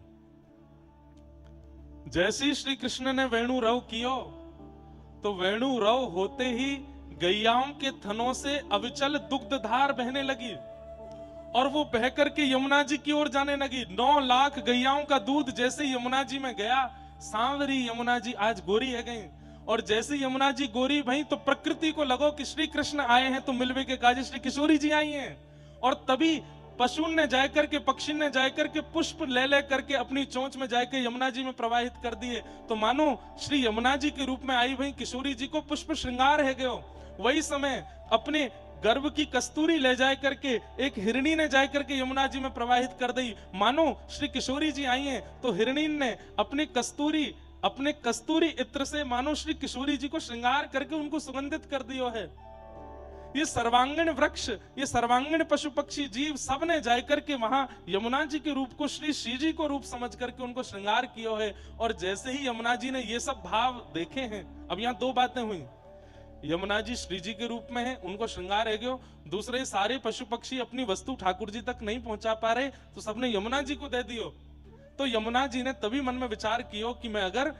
जैसे ही श्री कृष्ण ने वेणु रव कियो तो वेणु रव होते ही गैयाओं के थनों से अविचल दुग्ध धार बहने लगी और वो बह करके यमुना जी की ओर जाने लगी। 9 लाख गैयाओं का दूध जैसे यमुना जी में गया, सांवरी यमुना जी आज गोरी है गई। और जैसे यमुना जी गोरी भई तो प्रकृति को लगो कि श्री कृष्ण आए हैं तो मिलवे के काजी श्री किशोरी जी आई हैं। और तभी पशु ने जाकर के, पक्षी ने जाकर के पुष्प ले ले करके अपनी चोंच में जाकर यमुना जी में प्रवाहित कर दिए। तो मानो श्री यमुना जी के रूप में आई भई किशोरी जी को पुष्प श्रृंगार है गयो। वही समय अपने गर्भ की कस्तूरी ले जाए करके एक हिरणी ने जाए करके यमुना जी में प्रवाहित कर दी। मानो श्री किशोरी जी आई हैं तो हिरणी ने अपने कस्तूरी इत्र से मानो श्री किशोरी जी को श्रृंगार करके उनको सुगंधित कर दियो है। ये सर्वांगीण वृक्ष, ये सर्वांगीण पशु पक्षी जीव सब ने जाकर के वहां यमुना जी के रूप को श्री जी को रूप समझ करके उनको श्रृंगार किया है। और जैसे ही यमुना जी ने ये सब भाव देखे हैं, अब यहाँ 2 बातें हुई। यमुना जी श्री जी के रूप में है, उनको श्रृंगार है गयो। दूसरे सारे पशु पक्षी अपनी वस्तु ठाकुर जी तक नहीं पहुंचा पा रहे तो सबने यमुना जी को दे दियो। तो यमुना जी ने तभी मन में विचार किया कि मैं अगर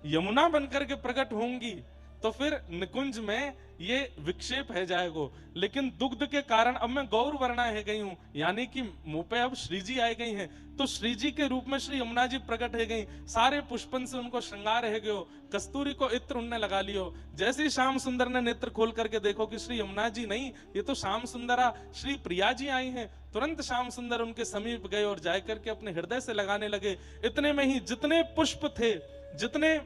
यमुना बनकर के प्रकट होंगी तो फिर निकुंज में ये विक्षेप है जाएगो। लेकिन दुग्ध के कारण अब मैं गौर वर्णा है गई हूं, यानी कि मुंह पे अब श्री जी आई गई हैं। तो श्री जी के रूप में श्री यमुना जी प्रकट है गई। सारे पुष्पन से उनको श्रृंगार है गयो, कस्तूरी को इत्र उनने लगा लियो। जैसे ही श्याम सुंदर ने नेत्र खोल करके देखो कि श्री यमुना जी नहीं, ये तो श्याम सुंदरा श्री प्रिया जी आई हैं। तुरंत श्याम सुंदर उनके समीप गए और जाकर करके अपने हृदय से लगाने लगे। इतने में ही जितने पुष्प थे, जितने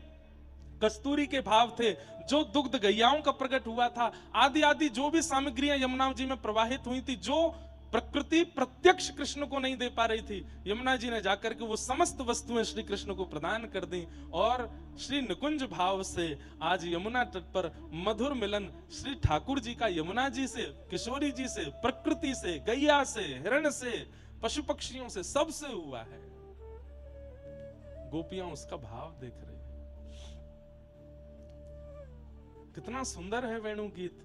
कस्तूरी के भाव थे, जो दुग्ध गैयाओं का प्रकट हुआ था, आदि आदि जो भी सामग्रियां यमुना जी में प्रवाहित हुई थी, जो प्रकृति प्रत्यक्ष कृष्ण को नहीं दे पा रही थी, यमुना जी ने जाकर के वो समस्त वस्तुएं श्री कृष्ण को प्रदान कर दी। और श्री निकुंज भाव से आज यमुना तट पर मधुर मिलन श्री ठाकुर जी का यमुना जी से, किशोरी जी से, प्रकृति से, गैया से, हिरण से, पशु पक्षियों से, सबसे हुआ है। गोपियां उसका भाव देख रही। कितना सुंदर है वेणु गीत।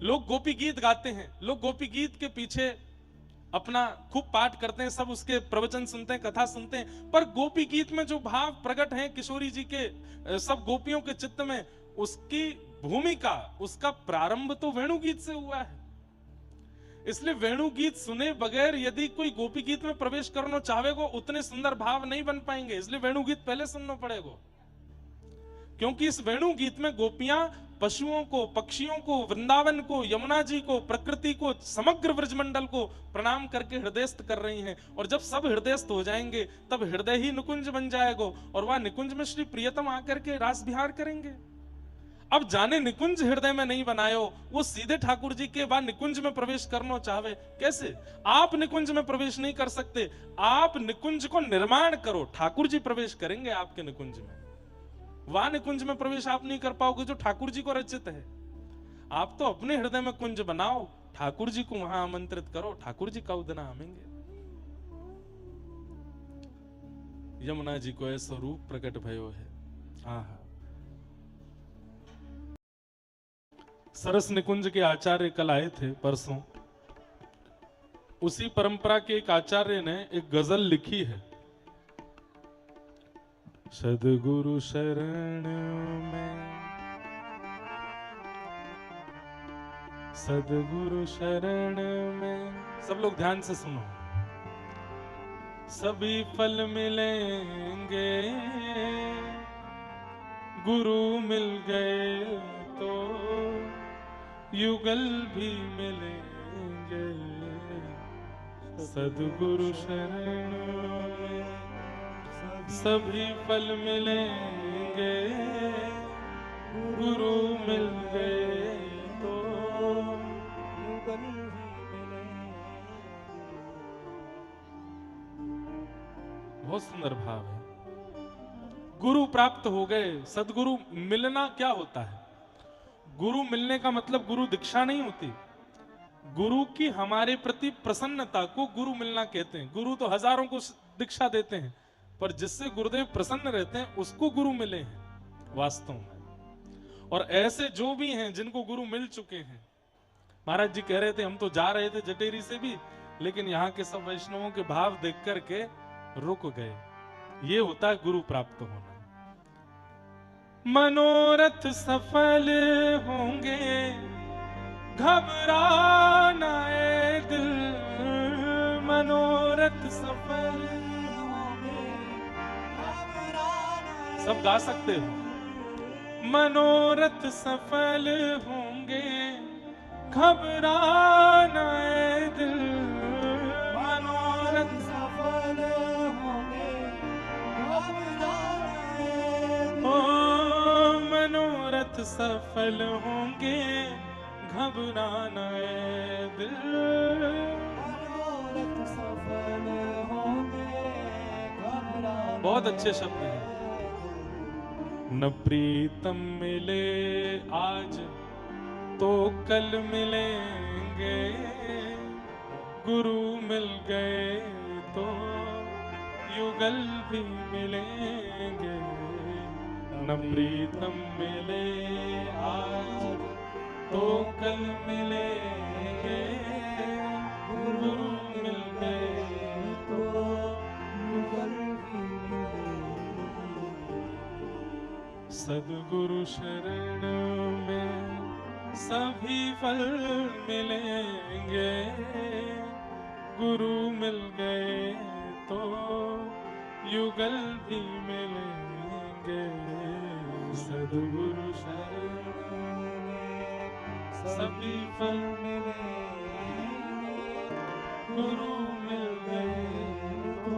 लोग गोपी गीत गाते हैं, लोग गोपी गीत के पीछे अपना खूब पाठ करते हैं, सब उसके प्रवचन सुनते हैं, कथा सुनते हैं, पर गोपी गीत में जो भाव प्रकट हैं किशोरी जी के, सब गोपियों के चित्त में, उसकी भूमिका, उसका प्रारंभ तो वेणु गीत से हुआ है। इसलिए वेणु गीत सुने बगैर यदि कोई गोपी गीत में प्रवेश करना चाहेगो, उतने सुंदर भाव नहीं बन पाएंगे। इसलिए वेणु गीत पहले सुनना पड़ेगा, क्योंकि इस वेणु गीत में गोपियां पशुओं को, पक्षियों को, वृंदावन को, यमुना जी को, प्रकृति को, समग्र ब्रजमंडल को प्रणाम करके हृदयस्थ कर रही हैं। और जब सब हृदयस्थ हो जाएंगे तब हृदय ही निकुंज बन जाएगा और वह निकुंज में श्री प्रियतम आकर के रास विहार करेंगे। अब जाने निकुंज हृदय में नहीं बनायो, वो सीधे ठाकुर जी के बाद निकुंज में प्रवेश करना चाहे कैसे? आप निकुंज में प्रवेश नहीं कर सकते, आप निकुंज को निर्माण करो, ठाकुर जी प्रवेश करेंगे आपके निकुंज में। वह निकुंज में प्रवेश आप नहीं कर पाओगे जो ठाकुर जी को रचित है। आप तो अपने हृदय में कुंज बनाओ, ठाकुर जी को वहां आमंत्रित करो, ठाकुर जी का उदना आमेंगे। यमुना जी को ऐसा रूप प्रकट भयो है। आहा, सरस निकुंज के आचार्य कल आए थे परसों। उसी परंपरा के एक आचार्य ने एक गजल लिखी है, सद्गुरु शरण में, सद्गुरु शरण में। सब लोग ध्यान से सुनो। सभी फल मिलेंगे, गुरु मिल गए तो युगल भी मिलेंगे, सद्गुरु शरण में सभी फल मिलेंगे, गुरु मिल गए तो युगल भी मिलेंगे। बहुत सुंदर भाव है। गुरु प्राप्त हो गए, सदगुरु मिलना क्या होता है? गुरु मिलने का मतलब गुरु दीक्षा नहीं होती। गुरु की हमारे प्रति प्रसन्नता को गुरु मिलना कहते हैं। गुरु तो हजारों को दीक्षा देते हैं, पर जिससे गुरुदेव प्रसन्न रहते हैं उसको गुरु मिले हैं वास्तव में। और ऐसे जो भी हैं जिनको गुरु मिल चुके हैं, महाराज जी कह रहे थे हम तो जा रहे थे जटेरी से भी, लेकिन यहाँ के सब वैष्णवों के भाव देख करके रुक गए। ये होता है गुरु प्राप्त होना। मनोरथ सफल होंगे, घबराना ए दिल, मनोरथ सफल होंगे, सब गा सकते हो। मनोरथ सफल होंगे, घबराना ए दिल, मनोरथ सफल होंगे, घबराना ए दिल। ओ मनोरथ सफल होंगे, घबराना ए दिल, मनोरथ सफल होंगे, घबराना। बहुत अच्छे शब्द हैं। न प्रीतम मिले आज तो कल मिलेंगे, गुरु मिल गए तो युगल भी मिलेंगे। न प्रीतम मिले आज तो कल मिलेंगे, गुरु मिल गए तो युगल भी मिलेंगे। सद्गुरु शरण में सभी फल मिलेंगे, गुरु मिल गए तो युगल भी मिलेंगे। सद्गुरु शरण में सभी फल मिलेंगे, गुरु मिल गए तो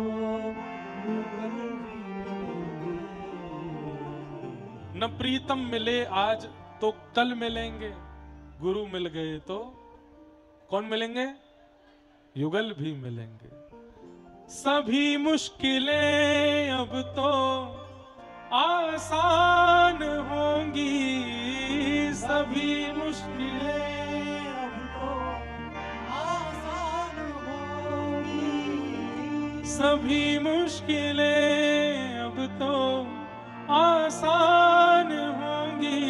युगल भी मिलेंगे। न प्रीतम मिले आज तो कल मिलेंगे, गुरु मिल गए तो कौन मिलेंगे? युगल भी मिलेंगे। सभी मुश्किलें अब तो आसान होंगी, सभी मुश्किलें अब तो आसान होंगी, सभी मुश्किलें अब तो आसान होंगी,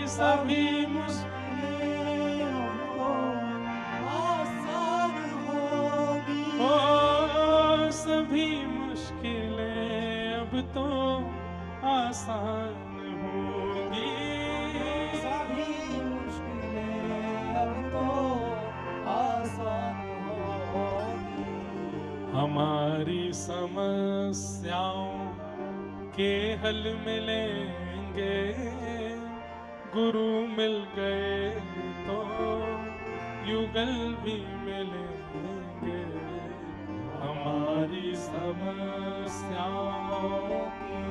सभी मुश्किलें अब तो आसान होंगी। ओ सभी मुश्किलें अब तो आसान होंगी, सभी मुश्किलें अब तो आसान होंगी। हमारी समस्याओं के हल मिलेंगे, गुरु मिल गए तो युगल भी मिलेंगे। हमारी समस्याओं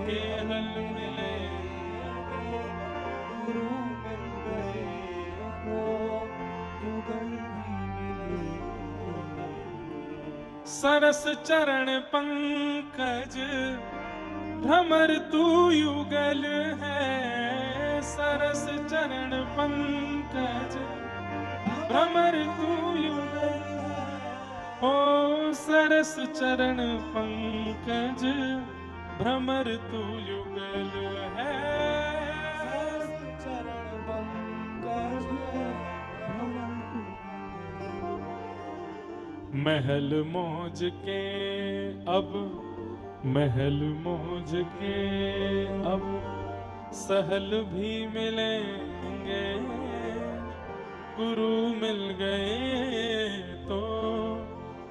के हल मिलेंगे, गुरु मिल गए तो युगल भी मिलेंगे। सरस चरण पंकज भ्रमर तू युगल है, सरस चरण पंकज भ्रमर तू युगल है। ओ सरस चरण पंकज भ्रमर तू युगल है, सरस चरण पंकज भ्रमर तू। महल मौज के अब, महल मौज के अब सहल भी मिलेंगे, गुरु मिल गए तो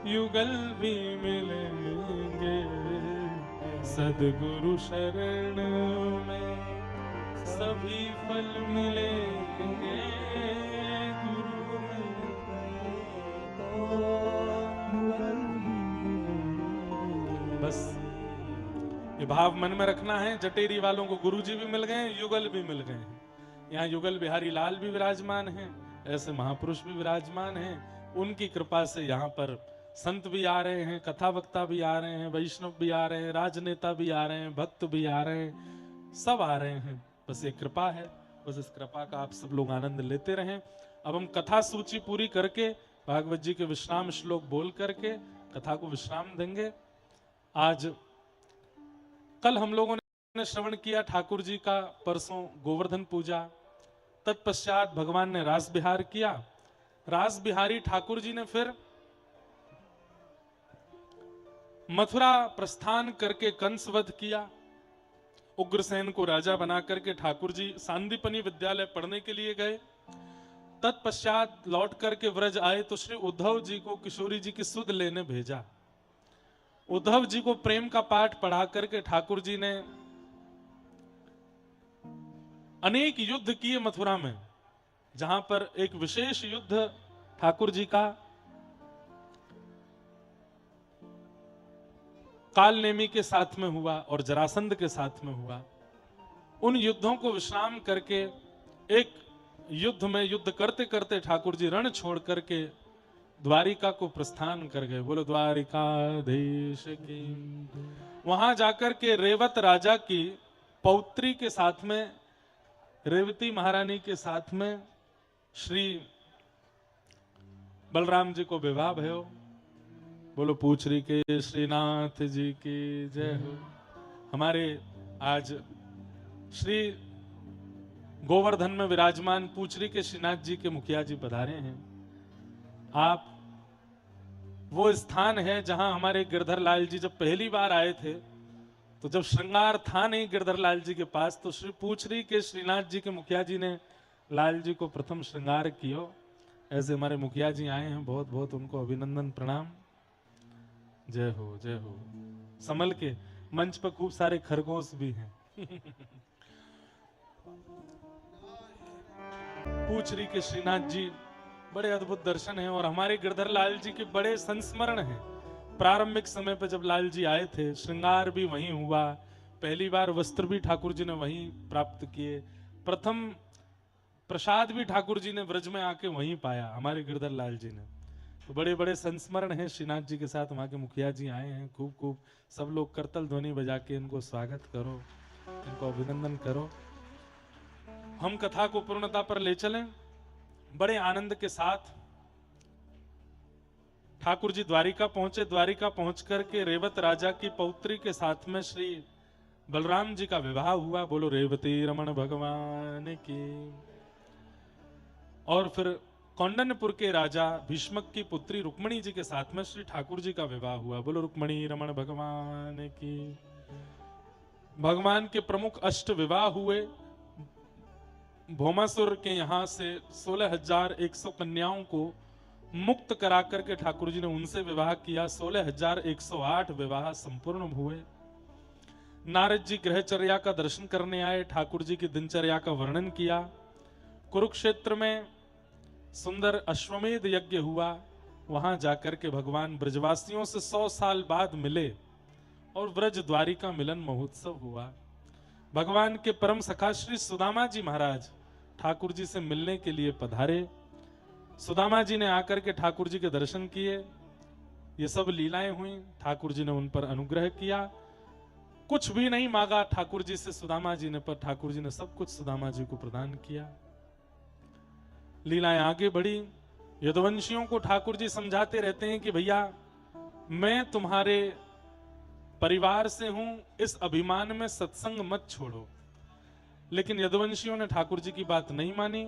युगल भी मिलेंगे। सद्गुरु शरण में सभी फल मिलेंगे, गुरु मिल गए तो युगल भी मिलेंगे। बस ये भाव मन में रखना है। जटेरी वालों को गुरुजी भी मिल गए, युगल भी मिल गए हैं। यहाँ युगल बिहारी लाल भी विराजमान हैं, ऐसे महापुरुष भी विराजमान हैं। उनकी कृपा से यहाँ पर संत भी आ रहे हैं, कथा वक्ता भी आ रहे हैं, वैष्णव भी आ रहे हैं, राजनेता भी आ रहे हैं, भक्त भी आ रहे हैं, सब आ रहे हैं। बस ये कृपा है बस इस कृपा का आप सब लोग आनंद लेते रहें। अब हम कथा सूची पूरी करके भागवत जी के विश्राम श्लोक बोल करके कथा को विश्राम देंगे। आज कल हम लोगों ने श्रवण किया ठाकुर जी का, परसों गोवर्धन पूजा, तत्पश्चात भगवान ने रास विहार किया। रास बिहारी ठाकुर जी ने फिर मथुरा प्रस्थान करके कंसवध किया। उग्रसेन को राजा बना करके ठाकुर जी सांदीपनी विद्यालय पढ़ने के लिए गए। तत्पश्चात लौट करके व्रज आए तो श्री उद्धव जी को किशोरी जी की सुध लेने भेजा। उद्धव जी को प्रेम का पाठ पढ़ा करके ठाकुर जी ने अनेक युद्ध किए मथुरा में, जहां पर एक विशेष युद्ध ठाकुर जी का कालनेमी के साथ में हुआ और जरासंध के साथ में हुआ। उन युद्धों को विश्राम करके एक युद्ध में युद्ध करते करते ठाकुर जी रण छोड़ करके द्वारिका को प्रस्थान कर गए। बोलो द्वारिकाधीश की। वहां जाकर के रेवत राजा की पौत्री के साथ में, रेवती महारानी के साथ में श्री बलराम जी को विवाह भयो। बोलो पूछरी के श्रीनाथ जी की जय हो। हमारे आज श्री गोवर्धन में विराजमान पूछरी के श्रीनाथ जी के मुखिया जी पधारे हैं। आप वो स्थान है जहां हमारे गिरधर लाल जी जब पहली बार आए थे, तो जब श्रृंगार था नहीं गिरधर लाल जी के पास, तो श्री पूछरी के श्रीनाथ जी के मुखिया जी ने लाल जी को प्रथम श्रृंगार किया। ऐसे हमारे मुखिया जी आए हैं, बहुत बहुत उनको अभिनंदन प्रणाम। जय हो जय हो। संभल के, मंच पर खूब सारे खरगोश भी हैं। पूछरी के श्रीनाथ जी बड़े अद्भुत दर्शन हैं और हमारे गिरधर लाल जी के बड़े संस्मरण हैं। प्रारंभिक समय पर जब लाल जी आए थे, श्रृंगार भी वहीं हुआ, पहली बार वस्त्र भी ठाकुर जी ने वहीं प्राप्त किए, प्रथम प्रसाद भी ठाकुर जी ने व्रज में आके वहीं पाया हमारे गिरधर लाल जी ने। तो बड़े बड़े संस्मरण हैं श्रीनाथ जी के साथ। वहां के मुखिया जी आए हैं, खूब खूब सब लोग करतल ध्वनि बजा के इनको स्वागत करो, इनको अभिनंदन करो। हम कथा को पूर्णता पर ले चलें। बड़े आनंद के साथ ठाकुर जी द्वारिका पहुंचे। द्वारिका पहुंच करके रेवत राजा की पौत्री के साथ में श्री बलराम जी का विवाह हुआ। बोलो रेवती रमण भगवान की। और फिर कौंडन्यपुर के राजा भीष्मक की पुत्री रुक्मणी जी के साथ में श्री ठाकुर जी का विवाह हुआ। बोलो रुक्मणी रमण भगवान की। भगवान के प्रमुख अष्ट विवाह हुए। भौमासुर के यहां से 16,100 कन्याओं को मुक्त करा करके ठाकुर जी ने उनसे विवाह किया। 16,108 विवाह संपूर्ण हुए। नारद जी गृहचर्या का दर्शन करने आए, ठाकुर जी की दिनचर्या का वर्णन किया। कुरुक्षेत्र में सुंदर अश्वमेध यज्ञ हुआ। वहां जाकर के भगवान ब्रजवासियों से 100 साल बाद मिले और ब्रज द्वारिका मिलन महोत्सव हुआ। भगवान के परम सखा श्री सुदामा जी महाराज ठाकुर जी से मिलने के लिए पधारे। सुदामा जी ने आकर के ठाकुर जी के दर्शन किए। ये सब लीलाएं हुई, ठाकुर जी ने उन पर अनुग्रह किया। कुछ भी नहीं मांगा ठाकुर जी से सुदामा जी ने, पर ठाकुर जी ने सब कुछ सुदामा जी को प्रदान किया। लीलाएं आगे बढ़ी। यदुवंशियों को ठाकुर जी समझाते रहते हैं कि भैया मैं तुम्हारे परिवार से हूं, इस अभिमान में सत्संग मत छोड़ो। लेकिन यदुवंशियों ने ठाकुर जी की बात नहीं मानी,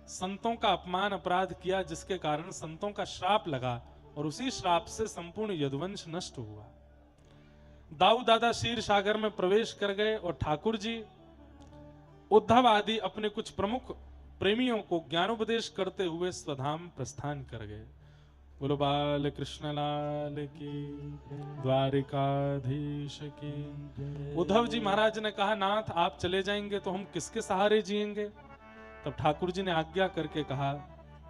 संतों का अपमान अपराध किया, जिसके कारण संतों का श्राप लगा और उसी श्राप से संपूर्ण यदुवंश नष्ट हुआ। दाऊ दादा क्षीर सागर में प्रवेश कर गए और ठाकुर जी उद्धव आदि अपने कुछ प्रमुख प्रेमियों को ज्ञानोपदेश करते हुए स्वधाम प्रस्थान कर गए। बोलो बाल कृष्ण लाल की, द्वारिकाधीश की। उद्धव जी महाराज ने कहा, नाथ आप चले जाएंगे तो हम किसके सहारे जिएंगे? तब ठाकुर जी ने आज्ञा करके कहा,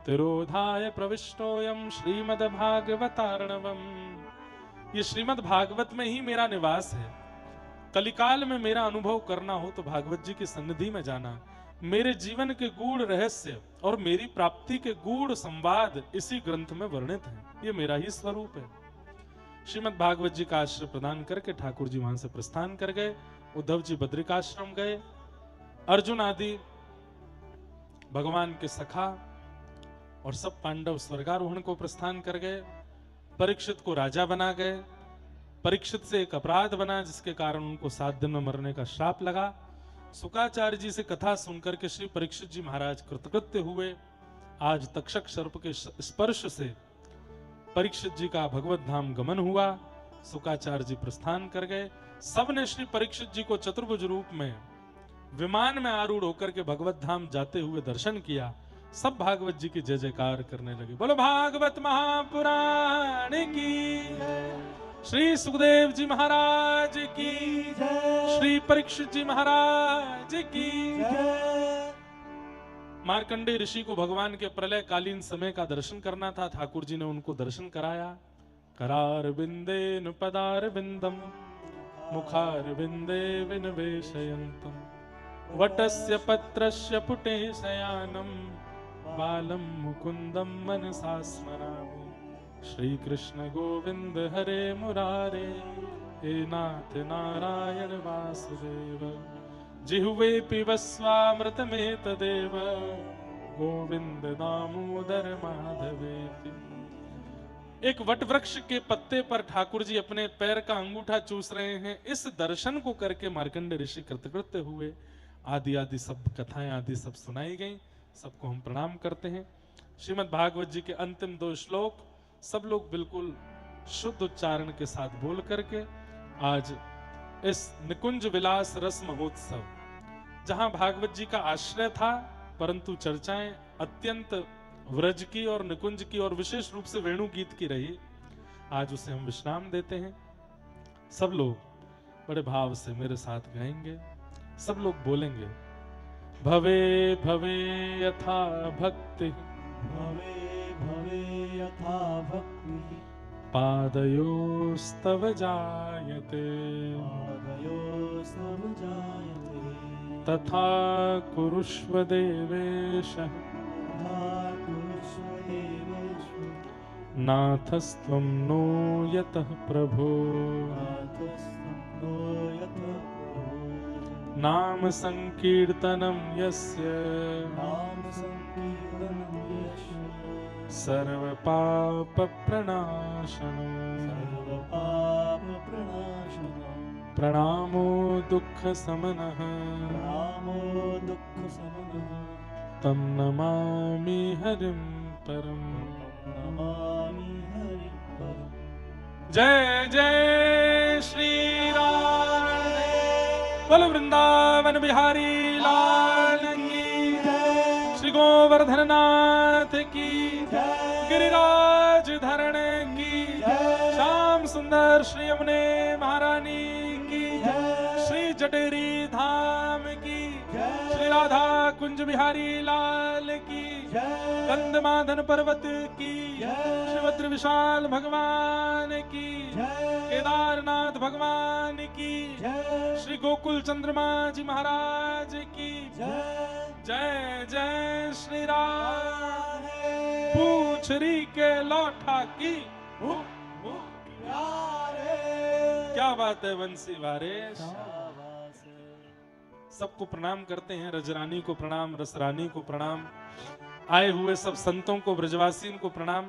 तिरोधाय प्रविष्टोयम श्रीमद् भागवतार्णवम। ये श्रीमद् भागवत में ही मेरा निवास है। कलिकाल में मेरा अनुभव करना हो तो भागवत जी की सन्निधि में जाना। मेरे जीवन के गूढ़ रहस्य और मेरी प्राप्ति के गूढ़ संवाद इसी ग्रंथ में वर्णित हैं। ये मेरा ही स्वरूप है। श्रीमद् भागवत जी का आश्रय प्रदान करके ठाकुर जी वहां से प्रस्थान कर गए। उद्धव जी बद्रिकाश्रम गए। अर्जुन आदि भगवान के सखा और सब पांडव स्वर्गारोहण को प्रस्थान कर गए। परीक्षित को राजा बना गए। परीक्षित से एक अपराध बना जिसके कारण उनको 7 दिन में मरने का श्राप लगा। शुकाचार्य जी से कथा सुनकर के श्री परीक्षित जी महाराज कृतकृत्य हुए। आज तक्षक सर्प के स्पर्श से परीक्षित जी का भगवत धाम गमन हुआ। शुकाचार्य जी प्रस्थान कर गए। सबने श्री परीक्षित जी को चतुर्भुज रूप में विमान में आरूढ़ होकर के भगवत धाम जाते हुए दर्शन किया। सब भागवत जी की जय जयकार करने लगे। बोलो भागवत महापुराण की, श्री सुखदेव जी महाराज की, श्री परीक्षित जी महाराज की। मार्कंडेय ऋषि को भगवान के प्रलय कालीन समय का दर्शन करना था। ठाकुर जी ने उनको दर्शन कराया। करार बिंदेन पदार बिंदम मुखार बिंदे विनवेशयन्तम वटस्य पत्रस्य पुटे शयानम बालम मुकुंदम मनसा स्मरामि। श्री कृष्ण गोविंद हरे मुरारे, हे नाथ नारायण वासुदेव। जिह्वे पिबस्वामृतमेतदेव, गोविंद दामोदर माधवेति। एक वट वृक्ष के पत्ते पर ठाकुर जी अपने पैर का अंगूठा चूस रहे हैं। इस दर्शन को करके मार्कंडेय ऋषि कृतकृत्य हुए। आदि आदि सब कथाएं आदि सब सुनाई गई। सबको हम प्रणाम करते हैं। श्रीमद् भागवत जी के अंतिम 2 श्लोक सब लोग बिल्कुल शुद्ध उच्चारण के साथ बोल करके आज इस निकुंज विलास रस महोत्सव, जहां भागवत जी का आश्रय था परंतु चर्चाएं अत्यंत व्रज की और निकुंज की और विशेष रूप से वेणु गीत की रही, आज उसे हम विश्राम देते हैं। सब लोग बड़े भाव से मेरे साथ गाएंगे। सब लोग बोलेंगे, भवे भवे यथा भक्ति, भवे भवे यथा भक्ति, पादयोस्तव जायते, पादयोस्तव जायते, तथा कुरुष्व देवेश, तथा कुरुष्व देवेश, नाथस्त्वं नो यतः प्रभो, नाथस्त्वं नो यतः प्रभो, नाम संकीर्तनं यस्य, नाम संकीर्तनं यस्य, सर्वपाप प्रणाशनं, सर्वपापप्रणाशनं, प्रणामो दुःख समनः, रामो दुःखशमनः, तं नमामि हरिं परम्। नमामि हरिं परम्। जय जय श्री राम, बोलो वृंदावन बिहारी लाल की जय, श्री गोवर्धन नाथ की जय, गिरिराज धरण की जय, श्याम सुंदर श्री यमुने महारानी की जय, श्री जटेरी धाम की जय, श्री राधा कुंज बिहारी लाल की जय, गंधमादन पर्वत की जय, श्री भद्र विशाल भगवान की जय, केदारनाथ भगवान की जय, श्री गोकुल चंद्रमा जी महाराज की जय, जय जय श्री राम। पूछरी के लौठा की हु, हु। क्या बात है बंसी वारिश। सबको प्रणाम करते हैं। रजरानी को प्रणाम, रसरानी को प्रणाम, आए हुए सब संतों को, ब्रजवासियों को प्रणाम।